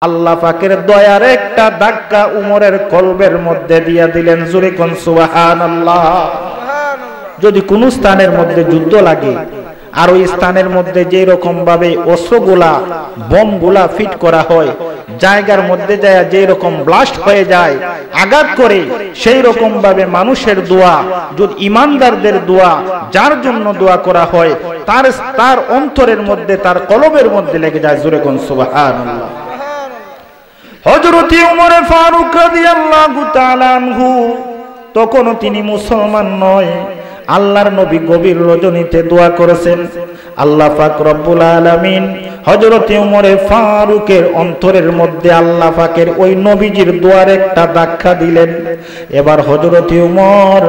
আল্লাহ পাকের দয়ার একটা ধাক্কা উমরের কলবের মধ্যে দিয়া দিলেন। জোরে কোন সুবহানাল্লাহ। যদি কোন স্থানের মধ্যে যুদ্ধ লাগে আর ওই স্থানের মধ্যে যে রকম ভাবে অস্ত্রগুলা বোমগুলা ফিট করা হয়, জায়গার মধ্যে যায় যে রকম ব্লাস্ট হয়ে যায়, আঘাত করে, সেই রকম ভাবে মানুষের দোয়া, যদি ইমানদারদের দোয়া, যার জন্য দোয়া করা হয়, তার অন্তরের মধ্যে, তার কলবের মধ্যে লেগে যায়। জোরে কোন সুবহানাল্লাহ। হযরত ওমর ফারুক রাদিয়াল্লাহু তাআলা আনহু তখনও তিনি মুসলমান নয়। আল্লাহর নবী গভীর রজনীতে দোয়া করেছেন। আল্লাহ পাক রব্বুল আলামিন হযরত ওমর ফারুকের অন্তরের মধ্যে আল্লাহ পাকের ওই নবীজির দোয়ার একটা ধাক্কা দিলেন। এবার হযরত ওমর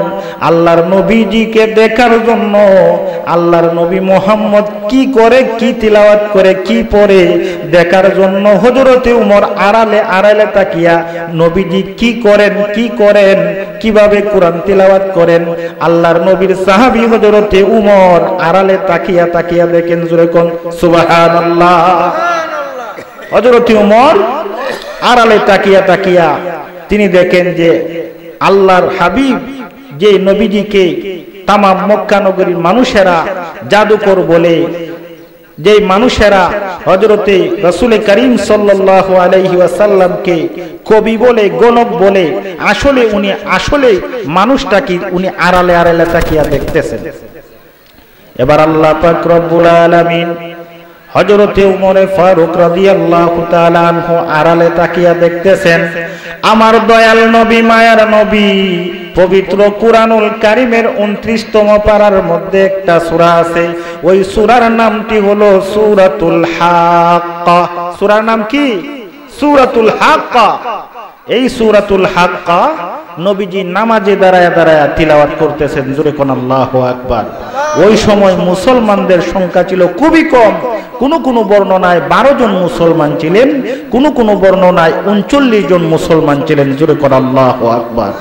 আল্লাহর নবীজিকে দেখার জন্য, আল্লাহর নবী মুহাম্মদ কি করে, কি তিলাওয়াত করে, কি পড়ে দেখার জন্য হযরত ওমর আড়ালে আড়ালে তাকিয়া নবীজি কি করেন, কিভাবে কোরআন তিলাওয়াত করেন, আল্লাহর নবীর সাহাবী হযরত ওমর আড়ালে তাকিয়া তাকিয়া দেখেন। জোরে কোন সুবহানাল্লাহ। হযরত ওমর আড়ালে তাকিয়া তাকিয়া তিনি দেখেন যে আল্লাহর হাবিব, যে নবীজিকে তামাম মক্কা নগরীর মানুষেরা জাদুকর বলে, যে মানুষেরা হযরতে রাসূল করিম সাল্লাল্লাহু আলাইহি ওয়াসাল্লামকে কবি বলে, গণক বলে, আসলে মানুষটা কি উনি আড়ালে আড়ালে তাকিয়া দেখতেছেন। এবার আল্লাহ পাক রব্বুল আলামিন হযরতে ওমর ফারুক রাদিয়াল্লাহু তাআলা আনহু আড়ালে তাকিয়া দেখতেছেন। আমার দয়াল নবী, মায়ার নবী, পবিত্র কুরআনুল কারীমের 29তম পারার মধ্যে একটা সূরা আছে, ওই সূরার নামটি হলো সূরাতুল হাক্কা। সূরার নাম কি? সূরাতুল হাক্কা। এই সূরাতুল হাক্কা নবীজি নামাজে দাঁড়ায়া দাঁড়ায়া তিলাওয়াত করতেছেন। জোরে কোন আল্লাহু আকবার। ওই সময় মুসলমানদের সংখ্যা ছিল খুবই কম। কোন বর্ণনায় 12 জন মুসলমান ছিলেন, কোন বর্ণনায় 39 জন মুসলমান ছিলেন। জোরে কোন আল্লাহু আকবার।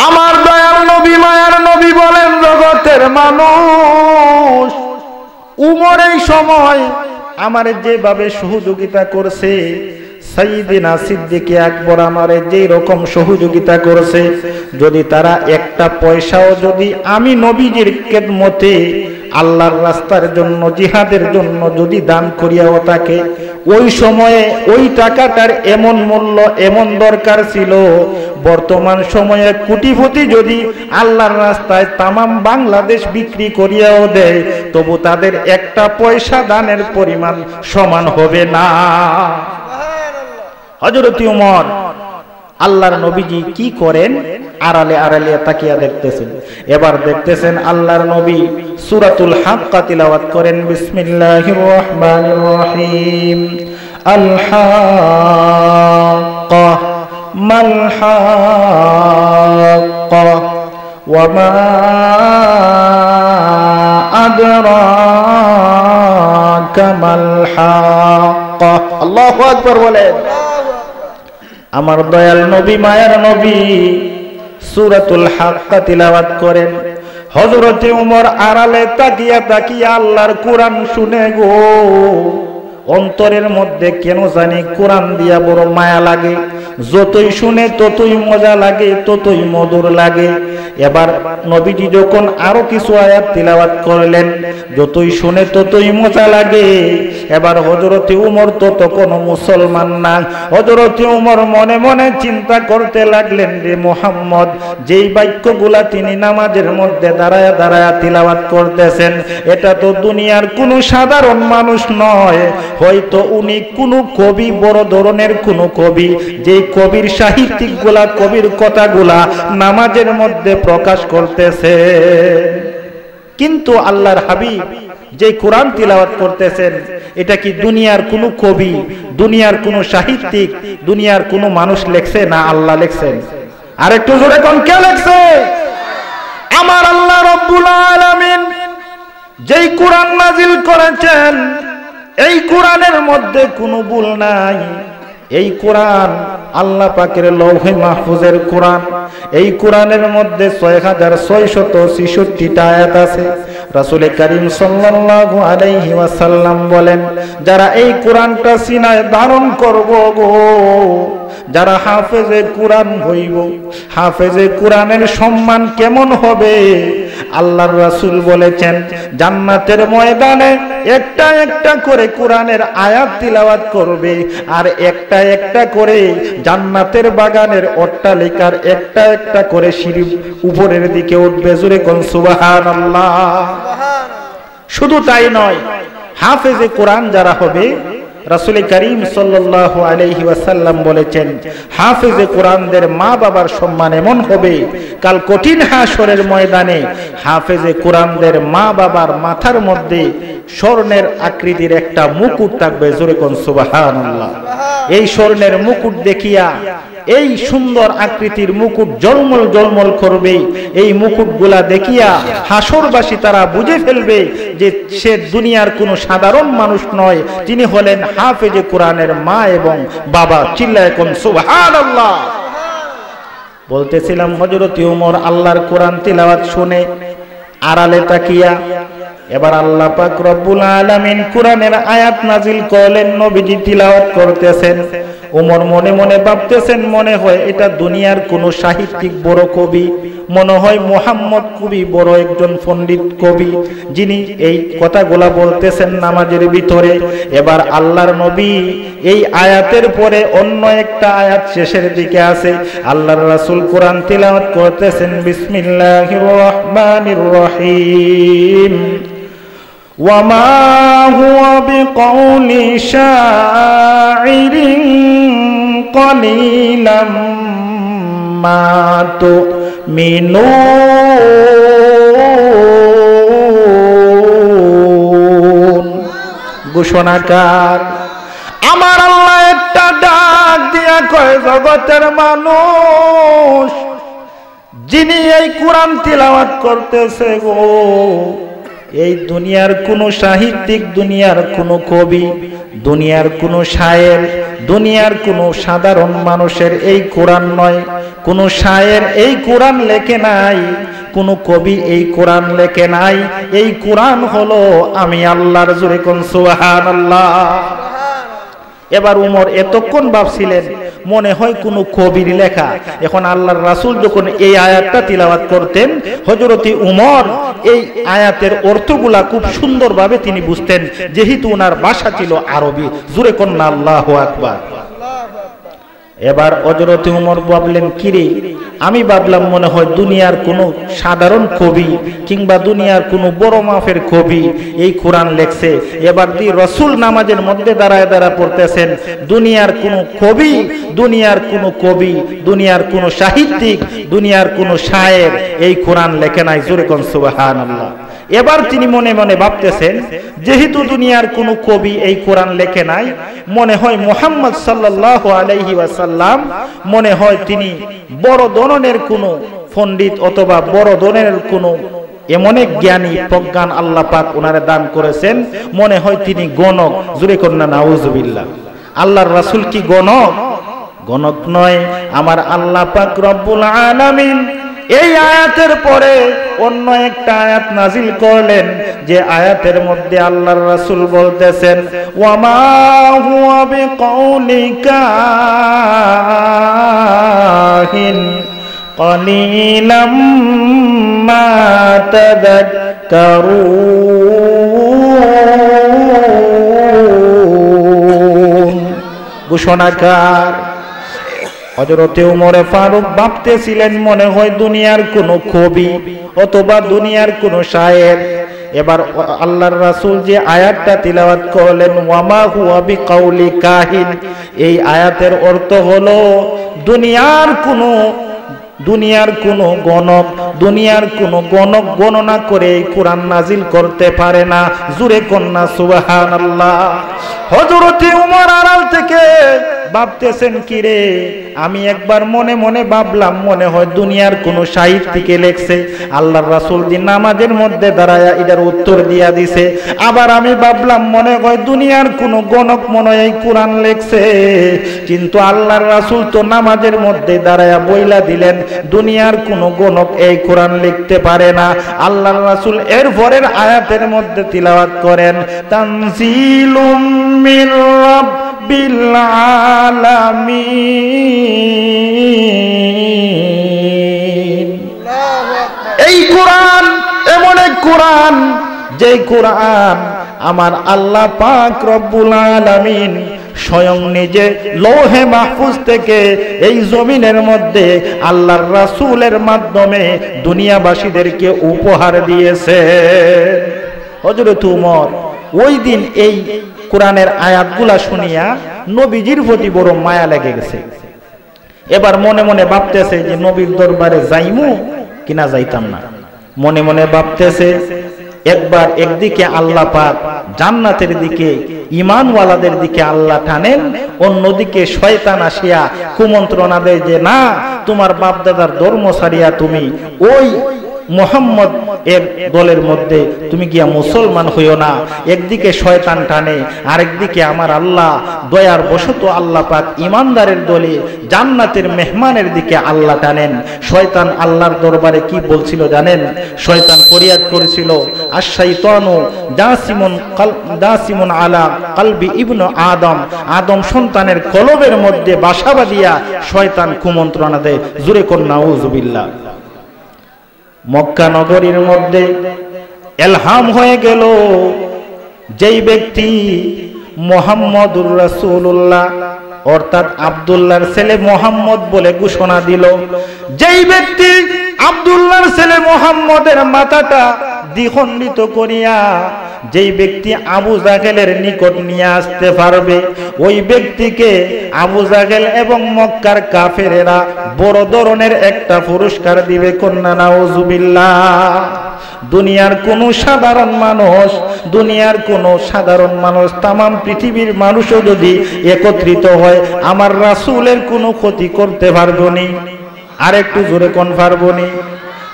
আমার দয়াল নবী, মায়ার নবী বলেন, জগতের মানুষ, উমর এই সময় আমারে যেভাবে সহযোগিতা করছে, সাইয়েদনা সিদ্দিক আকবর আমারে যে রকম সহযোগিতা করেছে, যদি তারা একটা পয়সাও যদি আমি নবীজির খেদমতে, আল্লাহর রাস্তার জন্য, জিহাদের জন্য যদি দান করিয়াও থাকে, ওই সময়ে ওই টাকাটার এমন মূল্য, এমন দরকার ছিল, বর্তমান সময়ে কোটিপতি যদি আল্লাহর রাস্তায় তামাম বাংলাদেশ বিক্রি করিয়াও দেয়, তবু তাদের একটা পয়সা দানের পরিমাণ সমান হবে না। হযরত ওমর আল্লাহর নবীজি কি করেন আড়ালে আড়ালে তাকিয়া দেখতেছেন। এবার দেখতেছেন আল্লাহর নবী সূরাতুল হাক্কা তিলাওয়াত করেন। বিসমিল্লাহির রহমানির রহিম। আল হাক্কা মাল হাক্কা ওয়া মা আদরাকা মাল হাক্কা। আল্লাহু আকবার বলেন। আমার দয়াল নবী, মায়ার নবী সূরাতুল হাক্কা তিলাওয়াত করেন। হযরতে ওমর আড়ালে তাকিয়া তাকিয়া আল্লাহর কোরআন শুনে গো, অন্তরের মধ্যে কেন জানি কোরআন দিয়া বড় মায়া লাগে। যতই শুনে ততই মজা লাগে, ততই মধুর লাগে। এবার নবীজি যখন আরো কিছু আয়াত তিলাওয়াত করলেন, যতই শুনে ততই মজা লাগে। এবার হযরতে ওমর তো তখন মুসলমান না। হযরতে ওমর মনে মনে চিন্তা করতে লাগলেন, রে মুহাম্মদ, যেই বাক্যগুলা তিনি নামাজের মধ্যে দাঁড়ায়া দাঁড়ায়া তিলাওয়াত করতেছেন, এটা তো দুনিয়ার কোনো সাধারণ মানুষ নয়। হয়তো উনি কোনো কবি, বড় ধরনের কোনো কবি, যেই কবির সাহিত্যিক গুলা, কবির কথাগুলা নামাজের মধ্যে প্রকাশ করতেছে। কিন্তু আল্লাহর হাবিব যে কোরআন তিলাওয়াত করতেছেন, এটা কি দুনিয়ার কোনো কবি, দুনিয়ার কোনো সাহিত্যিক, দুনিয়ার কোনো মানুষ লেখছে না আল্লাহ লেখছেন? আর একটু জোরে কোন, কে লেখছে? আমার আল্লাহ রব্বুল আলামিন যেই কোরআন নাজিল করেছেন, এই কোরআনের মধ্যে কোনো ভুল নাই। এই কোরআন আল্লাহ পাকের লৌহে মাহফুজের কোরআন। এই কোরআনের মধ্যে 6666টা আয়াত আছে। রাসূল করিম সাল্লাল্লাহু আলাইহি ওয়াসাল্লাম বলেন, যারা এই কোরআনটা সিনায় ধারণ করব গো, যারা হাফেজে কোরআন হইব, হাফেজে কোরআনের সম্মান কেমন হবে? আল্লাহর রাসূল বলেছেন, জান্নাতের ময়দানে একটা একটা করে কোরআনের আয়াত তিলাওয়াত করবে, আর একটা একটা করে জান্নাতের বাগানের অট্টালিকার একটা একটা করে সিঁড়ি উপরের দিকে উঠবে। জোরে কোন সুবহানাল্লাহ। শুধু তাই নয়, হাফেজে কোরআন যারা হবে, রাসূল করিম সাল্লাল্লাহু আলাইহি ওয়াসাল্লাম বলেছেন, হাফেজে কোরআনদের মা বাবার সম্মান এমন হবে, কাল কঠিন হাসরের ময়দানে হাফেজে কোরআনদের মা বাবার মাথার মধ্যে স্বর্ণের আকৃতির একটা মুকুট থাকবে। জোরে কোন সুবহানাল্লাহ। এই স্বর্ণের মুকুট দেখিয়া, এই সুন্দর আকৃতির মুকুট জলমল জলমল করবে। এই মুকুটগুলা দেখিয়া হাসরবাসী তারা বুঝে ফেলবে যে সে দুনিয়ার কোনো সাধারণ মানুষ নয়, তিনি হলেন হাফেজে কোরআনের মা এবং বাবা। চিল্লায় কোন সুবহানাল্লাহ। বলতেছিলাম, হযরত ওমর আল্লাহর কোরআন তিলাওয়াত শুনে আড়ালে তাকিয়া, এবার আল্লাহ পাক রব্বুল আলামিন কোরআনের আয়াত নাজিল করলেন, নবীজি তিলাওয়াত করতেছেন। ওমর মনে মনে ভাবতেছেন, মনে হয় এটা দুনিয়ার কোন সাহিত্যিক বড় কবি, মনে হয় মুহাম্মদ কবি বড় একজন পণ্ডিত কবি, যিনি এই কথাগুলা বলতেছেন নামাজের ভিতরে। এবার আল্লাহর নবী এই আয়াতের পরে অন্য একটা আয়াত শেষের দিকে আছে, আল্লাহর রাসূল কোরআন তিলাওয়াত করতেছেন, বিসমিল্লাহির রহমানির রহিম, ওয়ামা হুয়া বিকাউলি শাইরিন কলিলাম মা তুমিনুন। ঘোষণাকার আমার আল্লাহ একটা ডাক দিয়া কয়, জগতের মানুষ, যিনি এই কোরআন তিলাওয়াত করতেছে গো, এই দুনিয়ার কোন সাহিত্যিক, দুনিয়ার কোন কবি, দুনিয়ার কোন শায়ের, দুনিয়ার কোন সাধারণ মানুষের এই কোরআন নয়। কোন শায়ের এই কোরআন লেখে নাই, কোন কবি এই কোরআন লেখে নাই। এই কোরআন হলো আমি আল্লাহর। জোরে কোন সুবহানাল্লাহ। এবার উমর এতক্ষণ ভাবছিলেন মনে হয় কোনো কবির লেখা। এখন আল্লাহর রাসূল যখন এই আয়াতটা তিলাওয়াত করতেন, হযরত উমর এই আয়াতের অর্থগুলা খুব সুন্দরভাবে তিনি বুঝতেন, যেহেতু ওনার ভাষা ছিল আরবি। জোরে কন্না আল্লাহু আকবার। এবার হযরত উমর ভাবলেন, কিরে, আমি ভাবলাম মনে হয় দুনিয়ার কোনো সাধারণ কবি কিংবা দুনিয়ার কোনো বড় মাপের কবি এই কোরআন লেখছে। এবার দি রাসূল নামাজের মধ্যে দাঁড়ায় দাঁড়ায় পড়তেছেন, দুনিয়ার কোনো কবি, দুনিয়ার কোনো কবি, দুনিয়ার কোনো সাহিত্যিক, দুনিয়ার কোনো শায়ের এই কোরআন লেখে নাই। জোরে কোন সুবহানাল্লাহ। এবার তিনি মনে মনে ভাবতেছেন, যেহেতু দুনিয়ার কোনো কবি এই কোরআন লেখে নাই, মনে হয় মুহাম্মদ সাল্লাল্লাহু আলাইহি ওয়াসাল্লাম মনে হয় তিনি বড় ধরনের কোনো পণ্ডিত অথবা বড় ধরনের কোনো এমন এক জ্ঞানী প্রজ্ঞান আল্লাহ পাক ওনারে দান করেছেন, মনে হয় তিনি গণক। জোরে কন্না নাউজুবিল্লাহ। আল্লাহর রাসূল কি গণক? গণক নয়। আমার আল্লাহ পাক রব্বুল আলামিন এই আয়াতের পরে অন্য একটা আয়াত নাজিল করলেন, যে আয়াতের মধ্যে আল্লাহর রাসূল বলতেছেন, ওয়ামা হুয়া বিকাউলি কাহিন কলিলাম মা তাযাক্কারুন। ঘোষণাকার হযরতে উমরে ফারুক ভাবতেছিলেন মনে হয় দুনিয়ার কোনো কবি অথবা দুনিয়ার কোনো শায়ের। এবার আল্লাহর রাসূল যে আয়াতটা তিলাওয়াত করলেন, ওয়ামা হুয়া বিকাউলি কাহিন, এই আয়াতের অর্থ হলো দুনিয়ার কোনো গণক, দুনিয়ার কোনো গণক গণনা করে এই কোরআন নাজিল করতে পারে না। জোরে কন্না সুবহানাল্লাহ। হযরতে উমর আড়াল থেকে ভাবতেছেন কি রে, আমি একবার মনে মনে ভাবলাম মনে হয় দুনিয়ার কোন সাহিত্যিকে লেখছে, আল্লাহর রাসূল দিন নামাজের মধ্যে দাঁড়ায়া এটার উত্তর দিয়া দিছে। আবার আমি ভাবলাম মনে হয় দুনিয়ার কোন গণক মনে হয় এই কোরআন লেখছে, কিন্তু আল্লাহর রাসূল তো নামাজের মধ্যে দাঁড়ায়া বইলা দিলেন দুনিয়ার কোন গণক এই কোরআন লিখতে পারে না। আল্লাহর রাসূল এর পরের আয়াতের মধ্যে তিলাওয়াত করেন, তানজিলুম মির রাব্বিল আলামিন। এই কোরআন এমন এক কোরআন, যে কোরআন আমার আল্লাহ পাক রব্বুল আলামিন স্বয়ং নিজে লৌহে মাহফুজ থেকে এই জমিনের মধ্যে আল্লাহর রাসূলের মাধ্যমে দুনিয়াবাসীদেরকে উপহার দিয়েছে। হযরত ওমর ওই দিন এই কোরআনের আয়াতগুলা শুনিয়া নবীজির প্রতি বড় মায়া লেগে গেছে। এবার মনে মনে ভাবতেছে যে নবীর দরবারে যাইমু কিনা যাইতাম না। মনে মনে ভাবতেছে, একবার একদিকে আল্লাহ পাক জান্নাতের দিকে ঈমানওয়ালাদের দিকে আল্লাহ টানেন, অন্যদিকে শয়তান আসিয়া কুমন্ত্রণা দেয় যে না, তোমার বাপ দাদার ধর্ম ছাড়িয়া তুমি ওই মুহাম্মদ এর দলের মধ্যে তুমি গিয়া মুসলমান হইও না। একদিকে শয়তান টানে, আরেকদিকে আমার আল্লাহ দয়ার বশত আল্লাহ পাক ইমানদারের দলে জান্নাতের মেহমানের দিকে আল্লাহ টানেন। শয়তান আল্লাহর দরবারে কি বলছিল জানেন? শয়তান ফরিয়াদ করেছিল, আশ-শাইতানু দাসিমুন আলা কলবি ইবনু আদম, আদম সন্তানের কলবের মধ্যে বাসা বাঁধিয়া শয়তান কুমন্ত্রণা দেয়। জোরে কোন নাউযুবিল্লাহ। মক্কা নগরীর মধ্যে এলহাম হয়ে গেল, যেই ব্যক্তি মুহাম্মদুর রাসূলুল্লাহ অর্থাৎ আব্দুল্লাহর ছেলে মুহাম্মদ বলে ঘোষণা দিল, যেই ব্যক্তি আব্দুল্লাহর ছেলে মুহাম্মদের মাথাটা দ্বিখণ্ডিত করিয়া যেই ব্যক্তি আবু জাহেলের নিকট নিয়ে আসতে পারবে, ওই ব্যক্তিকে আবু জাহেল এবং মক্কার কাফেরেরা বড় ধরনের একটা পুরস্কার দিবে। কন্যা নাউযুবিল্লাহ। দুনিয়ার কোন সাধারণ মানুষ তাম পৃথিবীর মানুষও যদি একত্রিত হয় আমার রাসূলের কোনো ক্ষতি করতে পারবনি। আর একটু জোরে কোন পারবনি।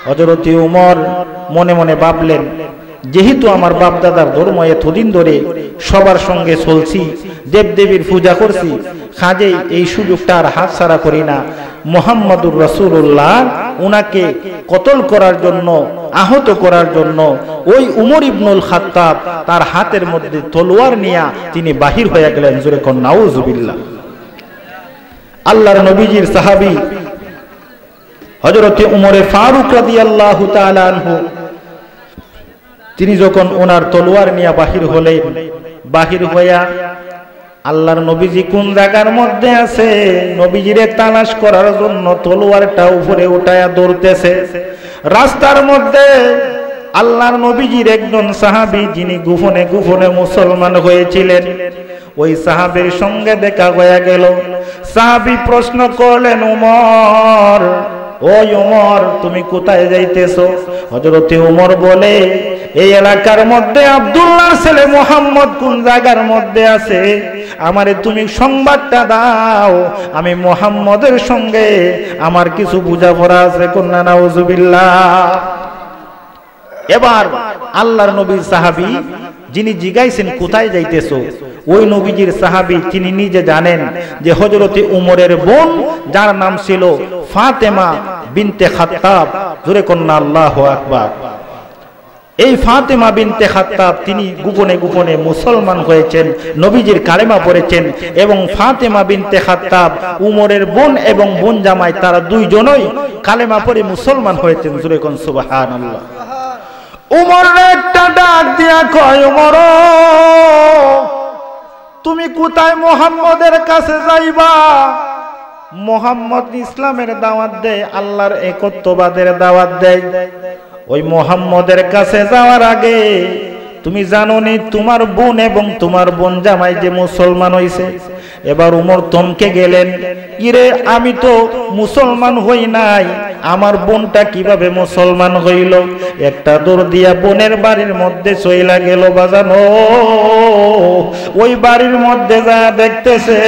হযরত ওমর মনে মনে ভাবলেন, যেহেতু আমার বাপ দাদার ধর্ম এতদিন ধরে সবার সঙ্গে চলছি, দেবদেবীর পূজা করছি, কাজেই এই সুযোগটা আর হাতছাড়া করি না। মুহাম্মদুর রাসূলুল্লাহ উনাকে কতল করার জন্য, আহত করার জন্য ওই উমর ইবনুল খাত্তাব তার হাতের মধ্যে তলোয়ার নিয়ে তিনি বাহির হয়ে গেলেন। জোরে কোন নাউযুবিল্লাহ। আল্লাহর নবীজির সাহাবী হযরত উমরে ফারুক রাদিয়াল্লাহু তাআলা আনহু, তিনি যখন ওনার তলোয়ার নিয়ে বাহির হলেন, বাহির হইয়া আল্লাহর নবীজি কোন জায়গার মধ্যে আছে নবীজিরে তালাশ করার জন্য তলোয়ারটা উপরে উঠায়া দৌড়তেছে। রাস্তার মধ্যে আল্লাহর নবীজির একজন সাহাবী, যিনি গোপনে গোপনে মুসলমান হয়েছিলেন, ওই সাহাবীর সঙ্গে দেখা হয়ে গেল। সাহাবী প্রশ্ন করলেন, উমর, ওই উমর তুমি কোথায় যাইতেছো? হযরত উমর বলে, এই এলাকার মধ্যে আব্দুল্লাহর ছেলে মুহাম্মদ কোন জায়গার মধ্যে আছে, আমারে তুমি সংবাদটা দাও, আমি মুহাম্মদের সঙ্গে আমার কিছু বোঝাপড়া আছে। কন্যা নাউযুবিল্লাহ। এবার আল্লাহর নবীর সাহাবী যিনি জিজ্ঞাসেন কোথায় যাইতেছো, ওই নবীজির সাহাবী তিনি নিজে জানেন যে হযরত উমরের বোন, যার নাম ছিল ফাতেমা বিনতে খাত্তাব। জোরে কন্যা আল্লাহু আকবার। এই ফাতেমা বিনতে খাত্তাব তিনি গোপনে গোপনে মুসলমান হয়েছেন, নবীজির কালেমা পড়েছেন, এবং ফাতেমা বিনতে খাত্তাব উমরের বোন এবং বোন জামাই তারা দুইজনই কালেমা পড়ে মুসলমান হয়েছেন। জোরে কোন সুবহানাল্লাহ। উমর একটা ডাক দিয়া কয়, উমর তুমি কোথায় মুহাম্মদের কাছে যাইবা? মুহাম্মদ ইসলামের দাওয়াত দেয়, আল্লাহর একত্ববাদের দাওয়াত দেয়। ওই মুহাম্মদের কাছে যাওয়ার আগে তুমি জানোনি তোমার বোন এবং তোমার বোন জামাই যে মুসলমান হইছে। এবার উমর থমকে গেলেন, ইরে আমি তো মুসলমান হই নাই, আমার বোনটা কিভাবে মুসলমান হইল? একটা দৌড় দিয়া বোনের বাড়ির মধ্যে চইলা গেল। বাজানো ওই বাড়ির মধ্যে যা দেখতেছে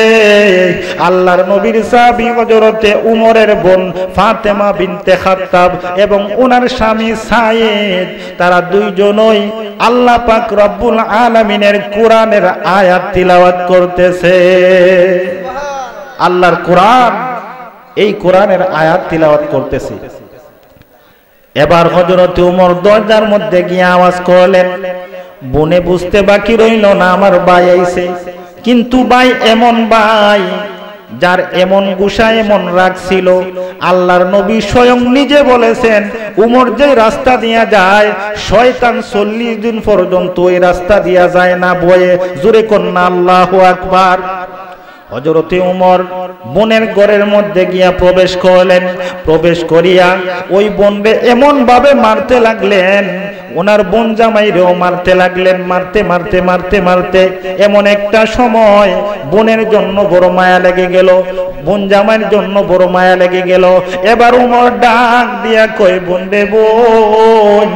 আল্লাহর নবীর সাহাবী হযরতে উমরের বোন ফাতেমা বিনতে খাত্তাব এবং ওনার স্বামী সাইদ, তারা দুইজনই আল্লাহ পাক রব্বুল আলামিনের কোরআনের আয়াত তিলাওয়াত করতেছে। আল্লাহর কোরআন, এই কোরআনের আয়াত তিলাওয়াত করতেছে। এবার হযরত উমর দরজার মধ্যে গিয়ে আওয়াজ করলেন, বনে বুঝতে বাকি রইল না আমার ভাই আইছে। কিন্তু ভাই এমন ভাই যার এমন গুসা এমন রাগ ছিল, আল্লাহর নবী স্বয়ং নিজে বলেছেন উমর যে রাস্তা দিয়া যায় শয়তান 40 দিন পর্যন্ত ওই রাস্তা দিয়া যায় না বয়ে। জোরে কন্যা আল্লাহু আকবার। হযরতে উমর বনের ঘরের মধ্যে গিয়া প্রবেশ করলেন। প্রবেশ করিয়া ওই বনরে এমন ভাবে মারতে লাগলেন, ওনার বোন জামাইরেও মারতে লাগলেন। মারতে মারতে মারতে মারতে এমন একটা সময় বোনের জন্য বড় মায়া লেগে গেল, বোন জামাইয়ের জন্য বড় মায়া লেগে গেল। এবার উমর ডাক দিয়া কয়, বোন রে বোন,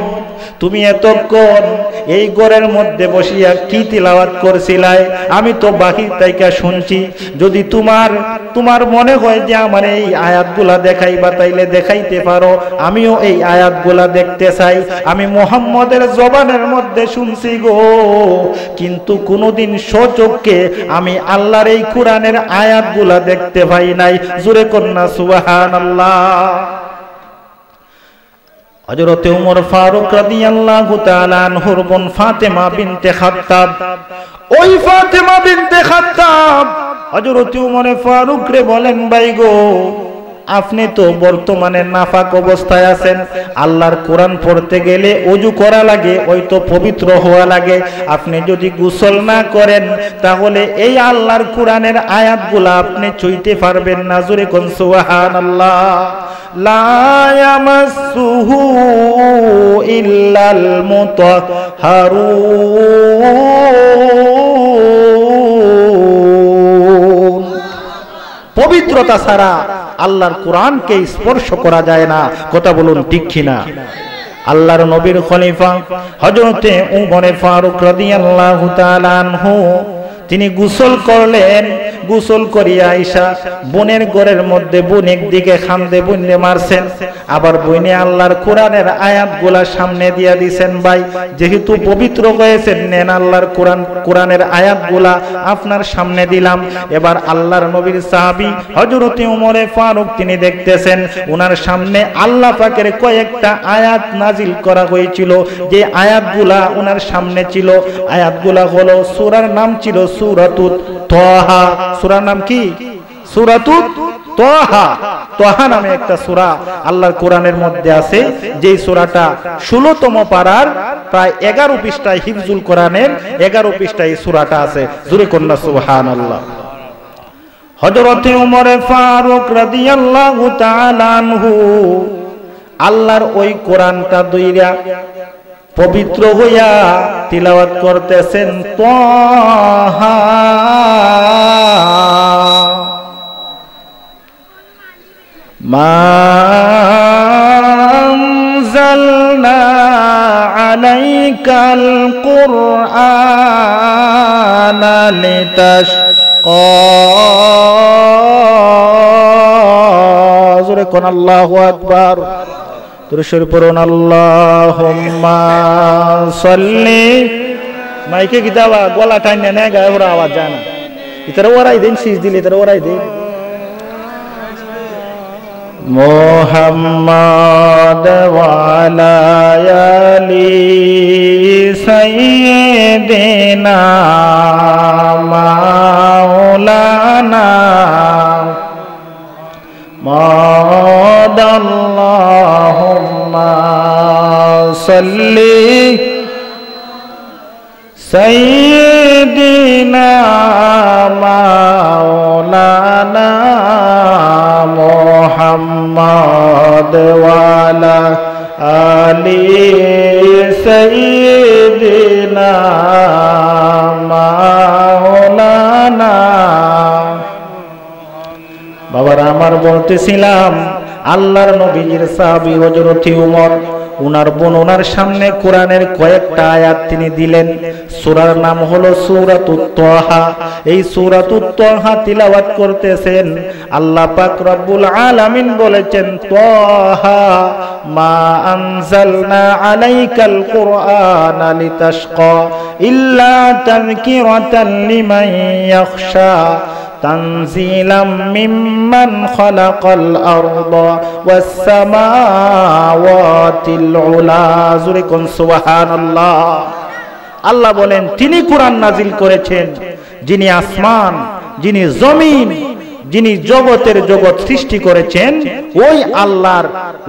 তুমি এতক্ষণ এই ঘরের মধ্যে বসিয়া কি তিলাওয়াত করছিলাই? আমি তো বাকি তাইকা শুনছি। যদি তোমার মনে হয় যে আমার এই আয়াতগুলা দেখাইবা, তাইলে দেখাইতে পারো। আমিও এই আয়াতগুলা দেখতে চাই। আমি মুহাম্মদের জবানের মধ্যে শুনছি গো, কিন্তু কোনোদিন সচক্ষে আমি আল্লাহর এই কোরআনের আয়াতগুলা দেখতে পাই নাই। জোরে কন্যা সুবহানাল্লাহ। হযরতে উমর ফারুক রাদিয়াল্লাহু তাআলা আনহুর বোন ফাতেমা বিনতে খাত্তাব, ওই ফাতেমা বিনতে খাত্তাব হযরতে উমর ফারুক রে বলেন, ভাই গো, আপনি তো বর্তমানে নাফাক অবস্থায় আছেন। আল্লাহর কোরআন পড়তে গেলে ওযু করা লাগে, ওই তো পবিত্র হওয়া লাগে। আপনি যদি গোসল না করেন তাহলে এই আল্লাহর কোরআনের আয়াতগুলা আপনি চুইতে পারবেন না। জোরে কোন সুবহানাল্লাহ। লা ইয়ামাসসুহু ইল্লাল মুতাহহারুন। পবিত্রতা ছাড়া আল্লাহর কোরআনকে স্পর্শ করা যায় না। কথা বলুন ঠিক কিনা? আল্লাহর নবীর খলিফা হযরতে উমর ফারুক রাদিয়াল্লাহু তাআলা আনহু তিনি গোসল করলেন। গোসল করিয়া আইসা বোনের ঘরের মধ্যে বোন একদিকে খান্দে বইনে মারছেন, আবার বইনে আল্লাহর কোরআনের আয়াতগুলা সামনে দিয়া দিছেন। ভাই যেহেতু পবিত্র হয়েছেন, নেন আল্লাহর কোরআনের আয়াতগুলা আপনার সামনে দিলাম। এবার আল্লাহর নবীর সাহাবী হযরতে উমর ফারুক তিনি দেখতেছেন ওনার সামনে আল্লাহ পাকের কয়েকটা আয়াত নাজিল করা হয়েছিল। যে আয়াতগুলা ওনার সামনে ছিল, আয়াতগুলা হলো, সূরার নাম ছিল সূরাতুত তাহা। সূরার নাম কি? সূরাতুত তাহা। তাহা নামে একটা সূরা আল্লাহর কোরআনের মধ্যে আছে, যেই সূরাটা 16তম পারার প্রায় 11 পৃষ্ঠায়, হিফজুল কোরআনের 11 পৃষ্ঠায় এই সূরাটা আছে। জোরে কন্যা সুবহানাল্লাহ। হযরতে উমর ফারুক রাদিয়াল্লাহু তাআলা আনহু আল্লাহর ওই কোরআনটা দইরা পবিত্র হইয়া তিলাওয়াত করতেছেন। তাহা মা আনজালনা আলাইকাল কুরআনা লিতাশকা। জোরে কোন আল্লাহু আকবার। তুরশর পড়ুন আল্লাহুম্মা সাল্লি। মাইকে কি দাওয়া গলা টাইনে না গায়ে ওরা আওয়াজ যায় না। ইতারা ওরাই দেন, শীষ দিলে ইতারা ওরাই দেন। মুহাম্মাদ ওয়া আলা আলি সাইয়্যিদিনা মাওলানা আল্লাহুম্মা সাল্লি সাইয়্যিদিনা মাওলানা মুহাম্মাদ ওয়া আলা আলি সাইয়্যিদিনা মাওলানা। বাবারা আমার বলতেছিলাম আল্লাহর নবীর সাহাবী হযরত উমর উনার বোন ওনার সামনে কোরআনের কয়েকটা আয়াত তিনি দিলেন। সূরার নাম হলো সূরাতুত তাহা। এই সূরাতুত তাহা তিলাওয়াত করতেছেন, আল্লাহ পাক রব্বুল আলামিন বলেছেন, তাহা মা আনজালনা আলাইকাল কুরআনা লিতাশকা ইল্লা তাযকিরাতান লিমান ইয়াখশা তানজিলাম মিম্মান খালাকাল আরদা ওয়াস সামাওয়াতিল উলা। জোরে কোন সুবহানাল্লাহ। আল্লাহ বলেন তিনি কোরআন নাজিল করেছেন, যিনি আসমান, যিনি জমিন, যিনি জগতের জগৎ সৃষ্টি করেছেন,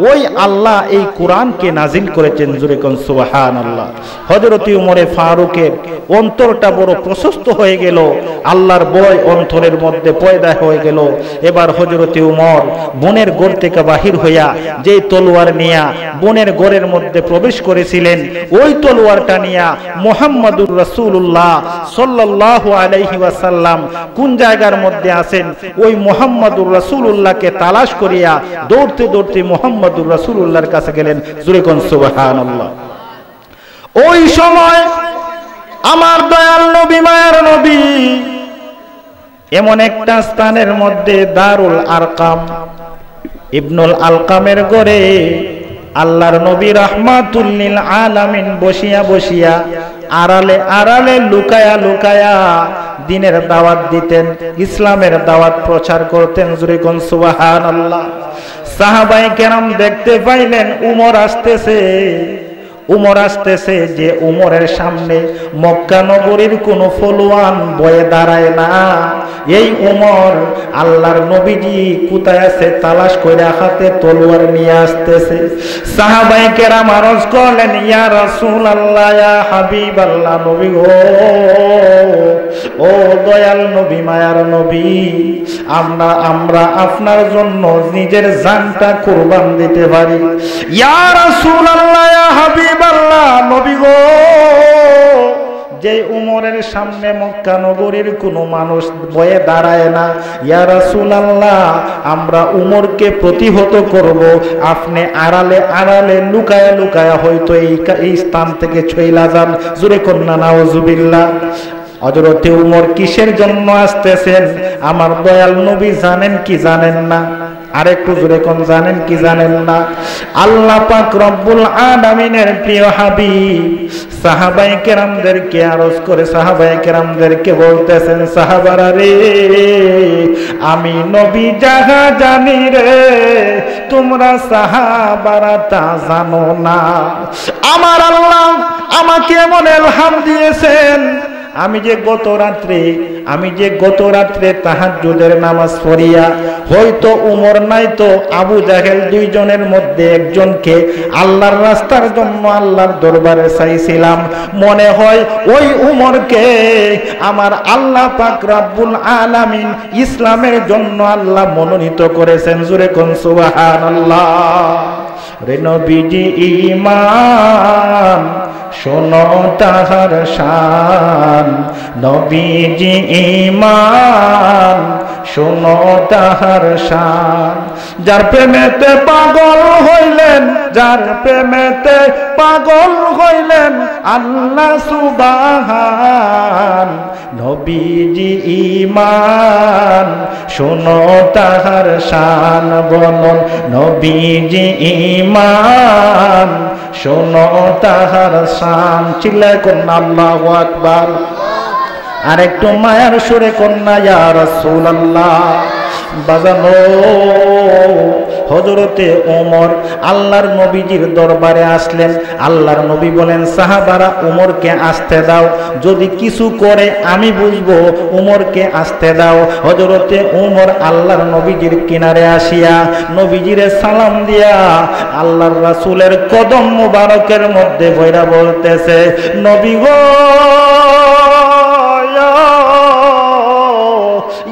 ওই আল্লাহ এই কোরআনকে নাজিল করেছেন। জোরে কোন সুবহানাল্লাহ। হযরত উমরে ফারুকের অন্তরটা বড় প্রশস্ত হয়ে গেল, আল্লাহর ভয় অন্তরের মধ্যে পয়দা হয়ে গেল। এবার হযরত উমর বনের ঘর থেকে বাহির হইয়া যেই তলোয়ার নিয়া বনের ঘরের মধ্যে প্রবেশ করেছিলেন, ওই তলোয়ারটা নিয়া মুহাম্মদুর রাসূলুল্লাহ সাল্লাল্লাহু আলাইহি ওয়াসাল্লাম কোন জায়গার মধ্যে আছেন, ওই মুহাম্মদুর রাসূলুল্লাহকে তালাশ করিয়া দৌড়তে দৌড়তে মুহাম্মদুর রাসূলুল্লাহর কাছে গেলেন। জোরে কোন সুবহানাল্লাহ। ওই সময় আমার দয়াল নবী, মায়ার নবী, এমন একটা স্থানের মধ্যে দারুল আরকাম, ইবনুল আলকামের ঘরে আল্লাহর নবী রাহমাতুল লিল আলামিন বসিয়া বসিয়া আড়ালে আড়ালে লুকায়া লুকায়া দ্বীনের দাওয়াত দিতেন, ইসলামের দাওয়াত প্রচার করতেন। জোরে কোন সুবহানাল্লাহ। সাহাবায়ে কেরাম দেখতে পাইলেন উমর আসতেছে। যে উমরের সামনে মক্কা নগরীর কোন ফলোয়ান বয়ে দাঁড়ায় না। এই উমর আল্লাহর নবীজি কোথায় আছে তালাশ করে হাতে তলোয়ার নিয়ে আসতেছে। সাহাবায়ে কেরাম আরজ করলেন, ইয়া রাসূলুল্লাহ, ইয়া হাবিবাল্লাহ, নবী গো, ও দয়াল নবী, মায়ার নবী, আমরা আপনার জন্য নিজের জানটা কুরবান দিতে পারি। ইয়া রাসূলুল্লাহ, ইয়া হাবিবাল্লাহ, নবী গো, যে উমরের সামনে মক্কা নগরীর কোনো মানুষ বয়ে দাঁড়ায় না, ইয়া রাসূলুল্লাহ, আমরা উমরকে প্রতিহত করব, আপনি আড়ালে আড়ালে লুকায়া লুকায়া হয়তো এই স্থান থেকে চইলা যান। জোরে কন্যা নাউজুবিল্লাহ। হযরতে উমর কিসের জন্য আসতেছেন আমার দয়াল নবী জানেন কি জানেন না? আরেকটু জোরে কোন জানেন কি জানেন না? আল্লাহ পাক রব্বুল আলামিনের প্রিয় হাবিব সাহাবায়ে কেরামদেরকে আরজ করে সাহাবায়ে কেরামদেরকে বলতেছেন, সাহাবারা রে, আমি নবী যাহা জানি রে, তোমরা সাহাবারা তা জানো না। আমার আল্লাহ আমাকে এমন ইলহাম দিয়েছেন, আমি যে গত রাত্রে তাহাজ্জুদের নামাজ পড়িয়া হয়তো উমর নাই তো আবু জাহেল দুইজনের মধ্যে একজনকে আল্লাহর রাস্তার জন্য আল্লাহর দরবারে চাইছিলাম। মনে হয় ওই উমরকে আমার আল্লাহ পাক রব্বুল আলামিন ইসলামের জন্য আল্লাহ মনোনীত করেছেন। জোরে কোন সুবহানাল্লাহ। রে নবীজি ঈমান, শোনো তাহার শান, নবীজি ঈমান, শোনো তাহার শান। যার প্রেমেতে পাগল হইলেন, যার প্রেমেতে পাগল হইলেন আল্লাহ সুবহান, নবীজি ঈমান, শোনো তাহার শান, বলুন নবীজি ঈমান, শোনো তাহার শান। চিল্লায় কন্যা আল্লাহু আকবার। আরেকটু মায়ার সুরে কন্যা ইয়া রাসূলুল্লাহ। বাজানো হযরতে ওমর আল্লাহর নবীজির দরবারে আসলেন। আল্লাহর নবী বলেন, সাহাবারা উমরকে আসতে দাও, যদি কিছু করে আমি বুঝবো, উমরকে আসতে দাও। হযরতে উমর আল্লাহর নবীজির কিনারে আসিয়া নবীজিরে সালাম দিয়া আল্লাহর রাসূলের কদম মুবারকের মধ্যে বইরা বলতেছে, নবী গো,